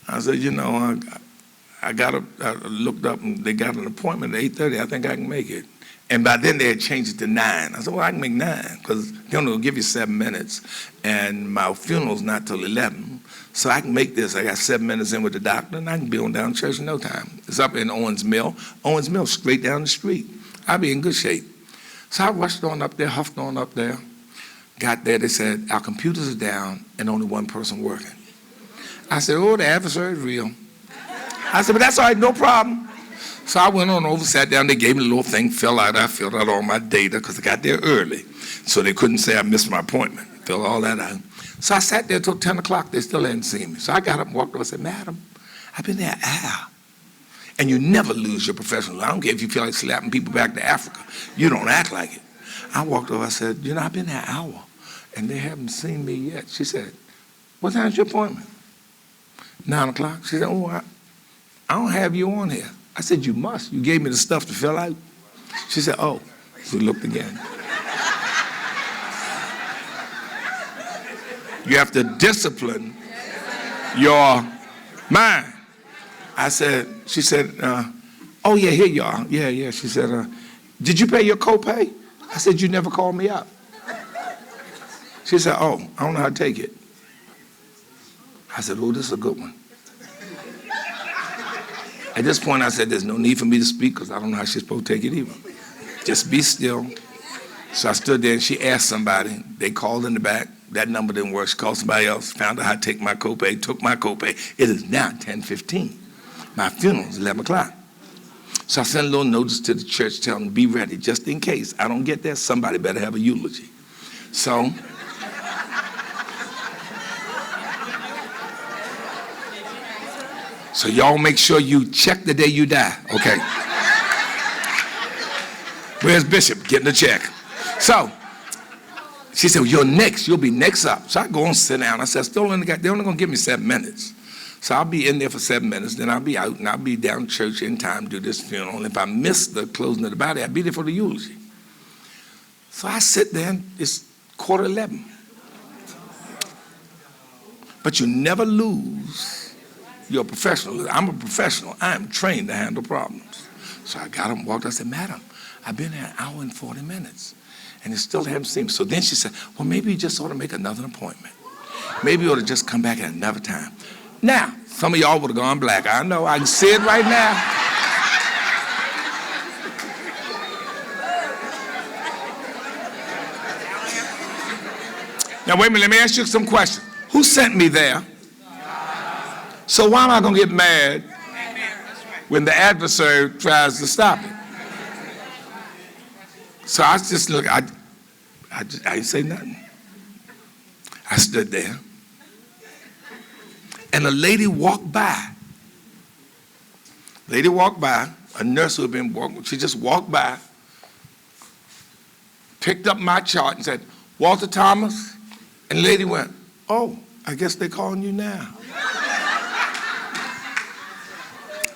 S1: I said, I looked up and they got an appointment at 8:30. I think I can make it. And by then they had changed it to 9. I said, well, I can make 9 because they'll give you 7 minutes. And my funeral's not till 11. So I can make this. I got 7 minutes in with the doctor, and I can be on down to church in no time. It's up in Owens Mill. Owens Mill, straight down the street. I'll be in good shape. So I rushed on up there, huffed on up there. Got there, they said, our computers are down and only one person working. I said, oh, the adversary is real. I said, but that's all right, no problem. So I went on over, sat down. They gave me a little thing, filled out. I filled out all my data because I got there early. So they couldn't say I missed my appointment. Filled all that out. So I sat there till 10 o'clock. They still hadn't seen me. So I got up and walked over and said, madam, I've been there an hour. And you never lose your professional. I don't care if you feel like slapping people back to Africa. You don't act like it. I walked over. I said, I've been there an hour, and they haven't seen me yet. She said, what time's your appointment? 9 o'clock. She said, oh, I don't have you on here. I said, you must. You gave me the stuff to fill out. She said, oh. She looked again. You have to discipline your mind. She said, oh, yeah, here you are. Yeah. She said, did you pay your copay? I said, you never called me up. She said, oh, I don't know how to take it. I said, oh, this is a good one. At this point, I said, there's no need for me to speak because I don't know how she's supposed to take it either. Just be still. So I stood there and she asked somebody. They called in the back. That number didn't work. She called somebody else, found out how to take my copay, took my copay. It is now 10:15. My funeral is 11 o'clock. So I sent a little notice to the church telling them, be ready, just in case I don't get there, somebody better have a eulogy. So y'all make sure you check the day you die, okay? Where's Bishop? Getting a check. So she said, well, you're next. You'll be next up. So I go and sit down. I said, they're only going to give me 7 minutes. So I'll be in there for 7 minutes. Then I'll be out, and I'll be down church in time to do this funeral. And if I miss the closing of the body, I'll be there for the eulogy. So I sit there, and it's 11:15. But you never lose your professional. I'm a professional. I am trained to handle problems. So I got up and walked. I said, madam, I've been here an hour and 40 minutes, and it still haven't seen me. So then she said, well, maybe you just ought to make another appointment. Maybe you ought to just come back at another time. Now, some of y'all would have gone black. I know. I can see it right now. Now, wait a minute. Let me ask you some questions. Who sent me there? So why am I going to get mad when the adversary tries to stop it? So I just look, I didn't say nothing. I stood there, and a lady walked by. A nurse who had been walking, she just walked by, picked up my chart and said, Walter Thomas? And the lady went, oh, I guess they're calling you now.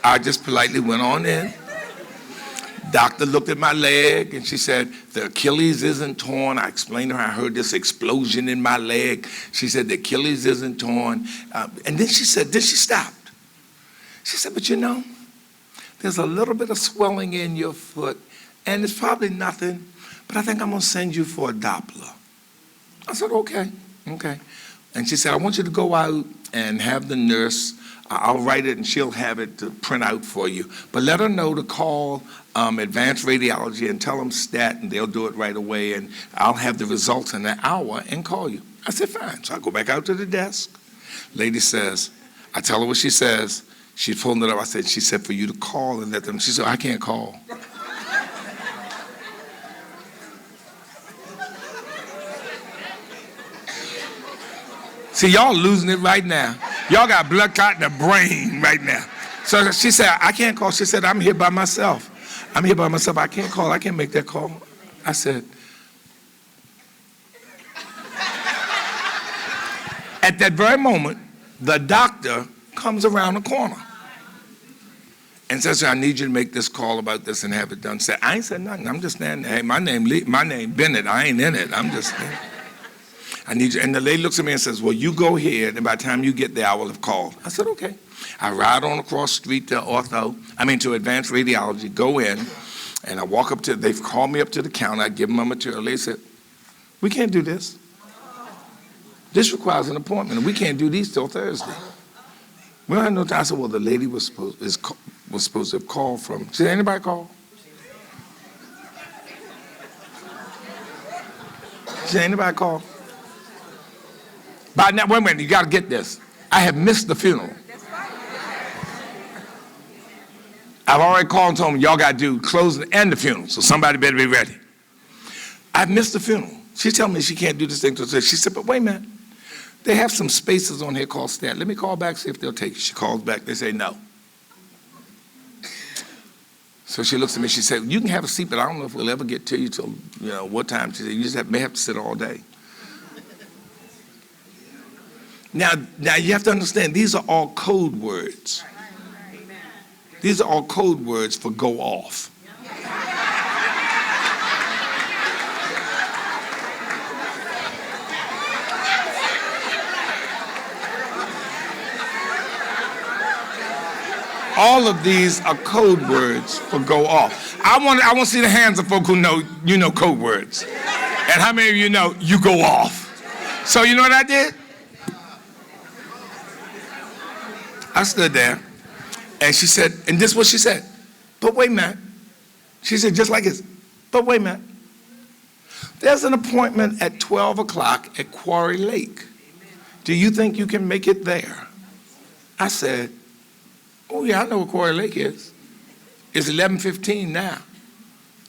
S1: I just politely went on in. Doctor looked at my leg and she said, the Achilles isn't torn. I explained to her, I heard this explosion in my leg. She said, the Achilles isn't torn. And then she stopped. She said, but you know, there's a little bit of swelling in your foot and it's probably nothing, but I think I'm gonna send you for a Doppler. I said, okay. And she said, I want you to go out and have the nurse, I'll write it and she'll have it to print out for you. But let her know to call advanced radiology and tell them stat and they'll do it right away and I'll have the results in an hour and call you. I said, fine. So I go back out to the desk. Lady says, I tell her what she says. She phoned it up. I said, she said for you to call and let them. She said, I can't call. See, y'all losing it right now. Y'all got blood clot in the brain right now. So she said, I can't call. She said, I'm here by myself. I can't call. I can't make that call. I said, at that very moment, the doctor comes around the corner and says, I need you to make this call about this and have it done. Said, I ain't said nothing. I'm just standing there. Hey, my name Bennett. I ain't in it. I'm just standing. I need you. And the lady looks at me and says, well, you go here, and by the time you get there, I will have called. I said, okay. I ride on across the street to to advanced radiology, go in, and I walk up to, they've called me up to the counter, I give them my material. They said, we can't do this. This requires an appointment, and we can't do these till Thursday. We don't have no time. I said, well, the lady was supposed to have called from, did anybody call? Did anybody call? By now, wait a minute, you got to get this. I have missed the funeral. I've already called and told them, y'all got to do closing and the funeral, so somebody better be ready. I've missed the funeral. She's telling me she can't do this thing. She said, but wait a minute. They have some spaces on here called stat. Let me call back, see if they'll take it. She calls back. They say no. So she looks at me. She said, you can have a seat, but I don't know if we'll ever get to you till, what time. She said, you just may have to sit all day. Now you have to understand, these are all code words. These are all code words for go off. All of these are code words for go off. I want to see the hands of folk who know code words. And how many of you know you go off? So you know what I did? I stood there, and she said, and this is what she said, but wait a minute. She said just like this, but wait a minute. There's an appointment at 12 o'clock at Quarry Lake. Do you think you can make it there? I said, oh yeah, I know where Quarry Lake is. It's 11:15 now.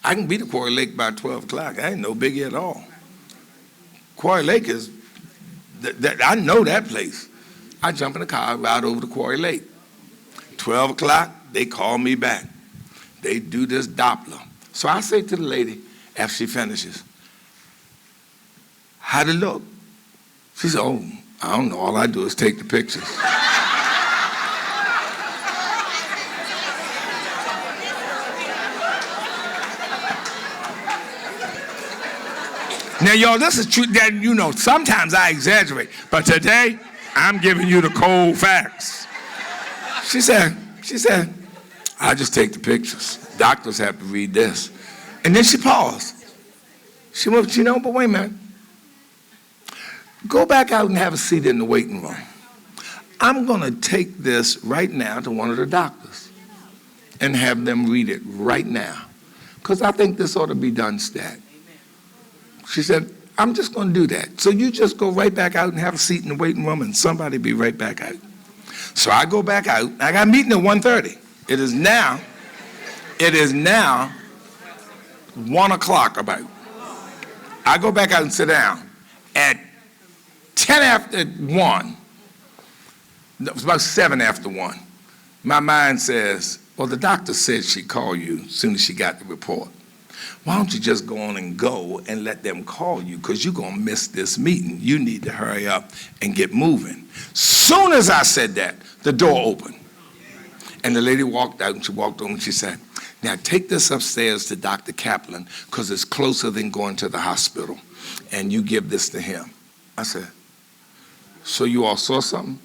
S1: I can be to Quarry Lake by 12 o'clock. I ain't no biggie at all. Quarry Lake is, I know that place. I jump in the car, ride over to Quarry Lake. 12 o'clock, they call me back. They do this Doppler. So I say to the lady, after she finishes, how'd it look? She said, oh, I don't know, all I do is take the pictures. Now, y'all, this is true. That sometimes I exaggerate, but today I'm giving you the cold facts. She said, I just take the pictures. Doctors have to read this. And then she paused. She went, but wait a minute. Go back out and have a seat in the waiting room. I'm going to take this right now to one of the doctors and have them read it right now, because I think this ought to be done stat. She said, I'm just going to do that. So you just go right back out and have a seat in the waiting room, and somebody be right back out. So I go back out. I got a meeting at 1:30. It is now 1 o'clock about. I go back out and sit down. At 10 after 1, it was about 7 after 1, my mind says, well, the doctor said she'd call you as soon as she got the report. Why don't you just go on and go and let them call you, because you're going to miss this meeting. You need to hurry up and get moving. Soon as I said that, the door opened. And the lady walked out, and she walked over, and she said, now take this upstairs to Dr. Kaplan, because it's closer than going to the hospital, and you give this to him. I said, so you all saw something?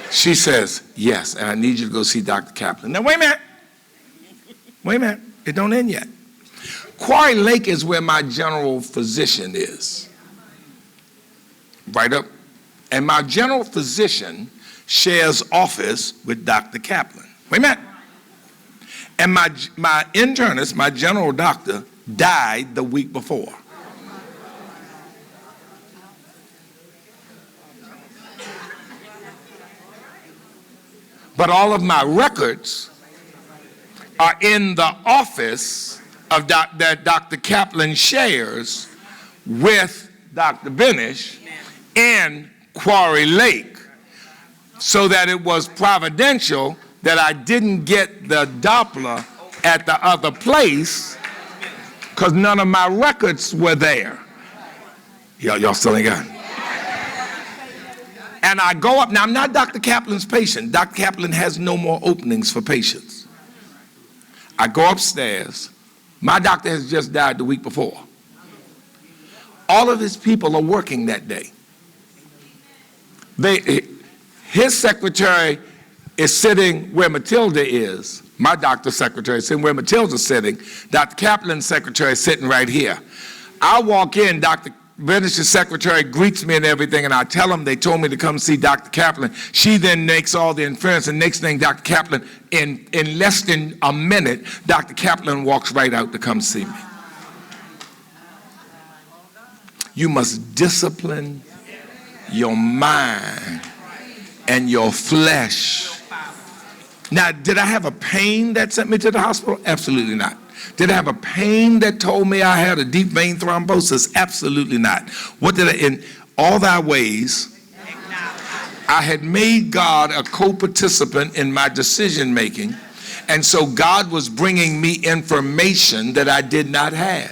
S1: She says, yes, and I need you to go see Dr. Kaplan. Now, wait a minute. It don't end yet. Quarry Lake is where my general physician is. Right up. And my general physician shares office with Dr. Kaplan. Wait a minute. And my internist, my general doctor, died the week before. But all of my records are in the office of that Dr. Kaplan shares with Dr. Benish in Quarry Lake, so that it was providential that I didn't get the Doppler at the other place, because none of my records were there. Y'all still ain't got it. And I go up. Now, I'm not Dr. Kaplan's patient. Dr. Kaplan has no more openings for patients. I go upstairs. My doctor has just died the week before. All of his people are working that day. His secretary is sitting where Matilda is. My doctor's secretary is sitting where Matilda's sitting. Dr. Kaplan's secretary is sitting right here. I walk in, Dr. Benish's secretary greets me and everything, and I tell him they told me to come see Dr. Kaplan. She then makes all the inference, and next thing, Dr. Kaplan, in less than a minute, Dr. Kaplan walks right out to come see me. You must discipline your mind and your flesh. Now, did I have a pain that sent me to the hospital? Absolutely not. Did I have a pain that told me I had a deep vein thrombosis? Absolutely not. In all thy ways, I had made God a co-participant in my decision making, and so God was bringing me information that I did not have.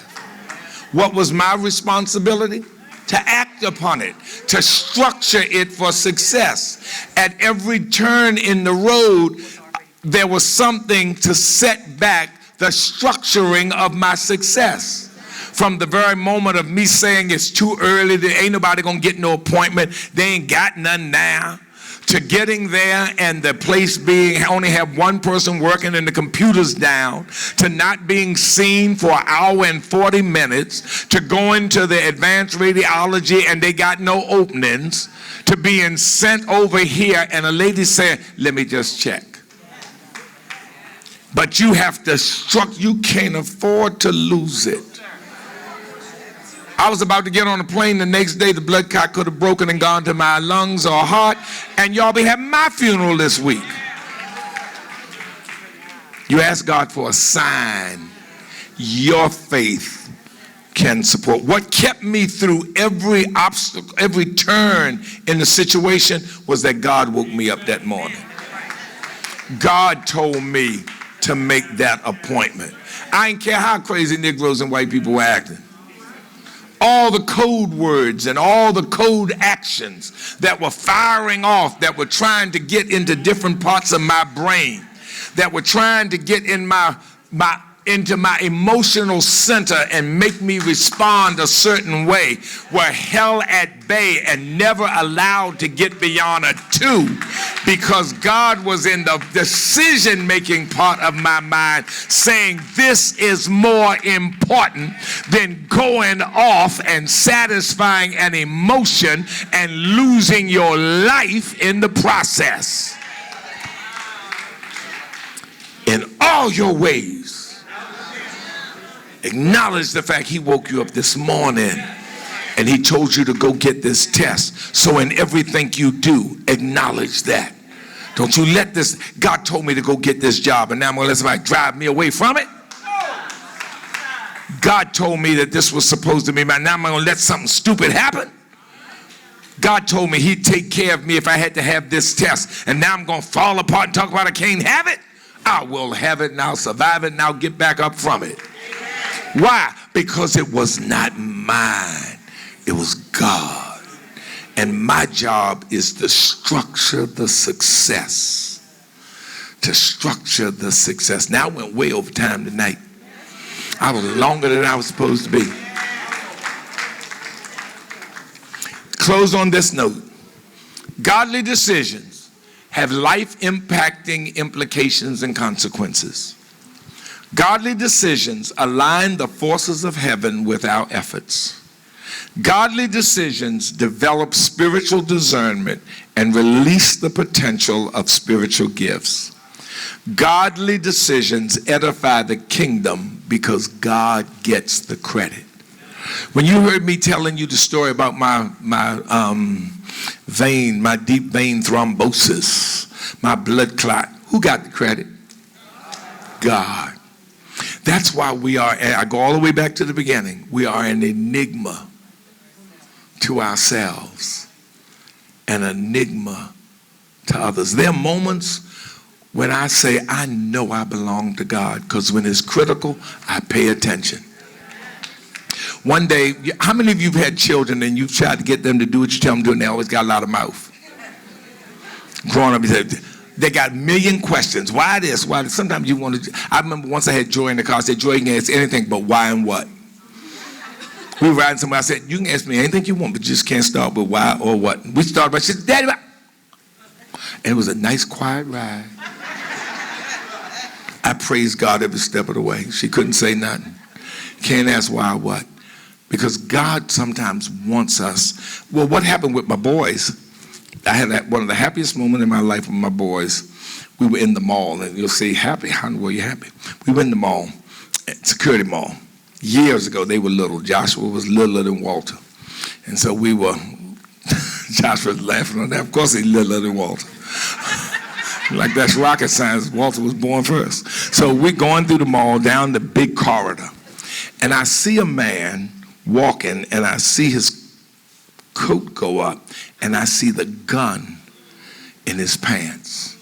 S1: What was my responsibility? To act upon it, to structure it for success. At every turn in the road, there was something to set back the structuring of my success. From the very moment of me saying it's too early, there ain't nobody gonna get no appointment, they ain't got none now, to getting there and the place being only have one person working and the computer's down, to not being seen for an hour and 40 minutes, to going to the advanced radiology and they got no openings, to being sent over here and a lady said, let me just check. But you have to you can't afford to lose it. I was about to get on a plane the next day. The blood clot could have broken and gone to my lungs or heart, and y'all be having my funeral this week. You ask God for a sign your faith can support. What kept me through every obstacle, every turn in the situation was that God woke me up that morning. God told me to make that appointment. I didn't care how crazy Negroes and white people were acting. All the code words and all the code actions that were firing off, that were trying to get into different parts of my brain, that were trying to get in into my emotional center and make me respond a certain way, were held at bay and never allowed to get beyond a 2, because God was in the decision-making part of my mind saying this is more important than going off and satisfying an emotion and losing your life in the process. In all your ways, acknowledge the fact he woke you up this morning and he told you to go get this test. So in everything you do, acknowledge that. Don't you let this, God told me to go get this job and now I'm going to let somebody drive me away from it. God told me that this was supposed to be mine. Now I'm going to let something stupid happen. God told me he'd take care of me if I had to have this test. And now I'm going to fall apart and talk about I can't have it. I will have it and I'll survive it and I'll get back up from it. Why? Because it was not mine. It was God. And my job is to structure the success. To structure the success. Now I went way over time tonight. I was longer than I was supposed to be. Close on this note. Godly decisions have life-impacting implications and consequences. Godly decisions align the forces of heaven with our efforts. Godly decisions develop spiritual discernment and release the potential of spiritual gifts. Godly decisions edify the kingdom because God gets the credit. When you heard me telling you the story about my deep vein thrombosis, my blood clot, who got the credit? God. That's why we are, I go all the way back to the beginning, we are an enigma to ourselves, an enigma to others. There are moments when I say, I know I belong to God, because when it's critical, I pay attention. One day, how many of you have had children and you've tried to get them to do what you tell them to do and they always got a lot of mouth? Growing up, you said, they got a million questions. Why this? Why this? Sometimes you want to. I remember once I had Joy in the car. I said, Joy, you can ask anything but why and what. We were riding somewhere. I said, you can ask me anything you want, but you just can't start with why or what. We started by, she said, Daddy, why? And it was a nice, quiet ride. I praised God every step of the way. She couldn't say nothing. Can't ask why or what. Because God sometimes wants us. Well, what happened with my boys? I had one of the happiest moments in my life with my boys. We were in the mall, and you'll say, happy? How in the world are you happy? We were in the mall, Security Mall. Years ago, they were little. Joshua was littler than Walter. And so we were, Joshua was laughing on that. Of course he's littler than Walter. Like that's rocket science. Walter was born first. So we're going through the mall, down the big corridor. And I see a man walking, and I see his coat go up, and I see the gun in his pants.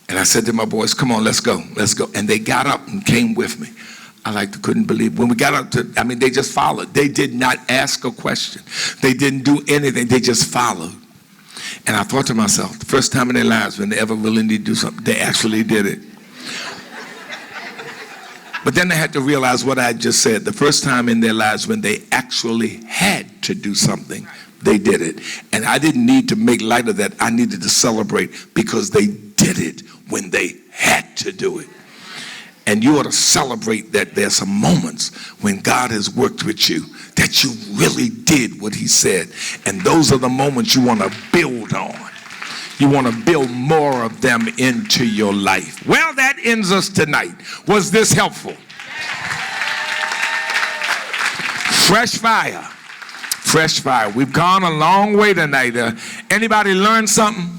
S1: And I said to my boys, come on, let's go. And they got up and came with me. I couldn't believe. When we got up they just followed. They did not ask a question. They didn't do anything. They just followed. And I thought to myself, the first time in their lives when they ever really need to do something, they actually did it. But then they had to realize what I just said. The first time in their lives when they actually had to do something, they did it. And I didn't need to make light of that. I needed to celebrate because they did it when they had to do it. And you ought to celebrate that there's some moments when God has worked with you that you really did what he said. And those are the moments you want to build on. You want to build more of them into your life. Well, that ends us tonight. Was this helpful? Fresh fire. Fresh fire. We've gone a long way tonight. Anybody learn something?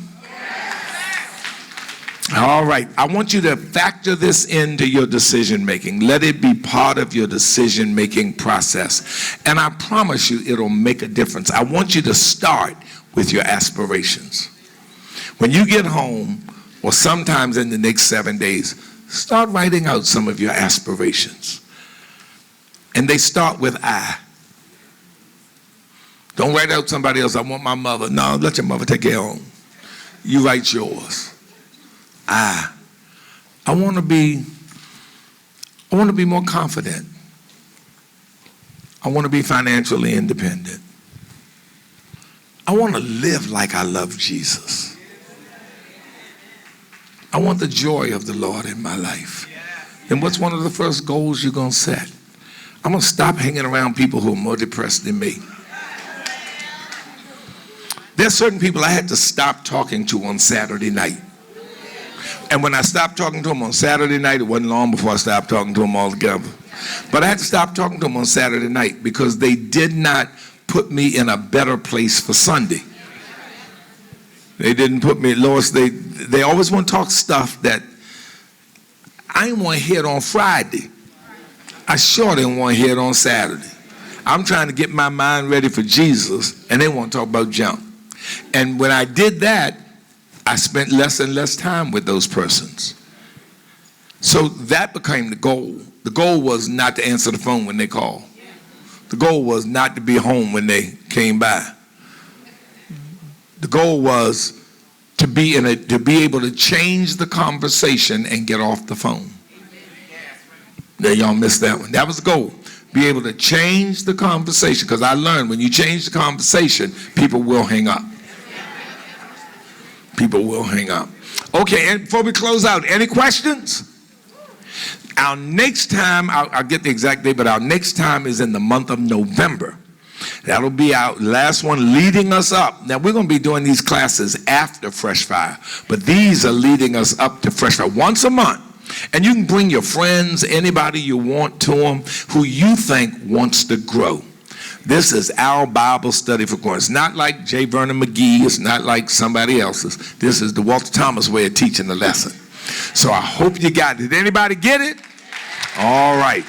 S1: All right. I want you to factor this into your decision making. Let it be part of your decision making process. And I promise you it'll make a difference. I want you to start with your aspirations. When you get home, or sometimes in the next 7 days, start writing out some of your aspirations. And they start with I. Don't write out somebody else. I want my mother. No, let your mother take care of home. You write yours. I want to be more confident. I want to be financially independent. I want to live like I love Jesus. I want the joy of the Lord in my life. And what's one of the first goals you're going to set? I'm going to stop hanging around people who are more depressed than me. There's certain people I had to stop talking to on Saturday night. And when I stopped talking to them on Saturday night, it wasn't long before I stopped talking to them altogether. But I had to stop talking to them on Saturday night because they did not put me in a better place for Sunday. They didn't put me, Lois, they always want to talk stuff that I didn't want to hear it on Friday. I sure didn't want to hear it on Saturday. I'm trying to get my mind ready for Jesus, and they want to talk about junk. And when I did that, I spent less and less time with those persons. So that became the goal. The goal was not to answer the phone when they called. The goal was not to be home when they came by. The goal was to be able to change the conversation and get off the phone. Now y'all missed that one. That was the goal. Be able to change the conversation, because I learned when you change the conversation, people will hang up. People will hang up. Okay, and before we close out, any questions? Our next time, I'll get the exact date, but our next time is in the month of November. That'll be our last one leading us up. Now, we're going to be doing these classes after Fresh Fire, but these are leading us up to Fresh Fire once a month. And you can bring your friends, anybody you want to them, who you think wants to grow. This is our Bible study for growing. It's not like J. Vernon McGee. It's not like somebody else's. This is the Walter Thomas way of teaching the lesson. So I hope you got it. Did anybody get it? All right.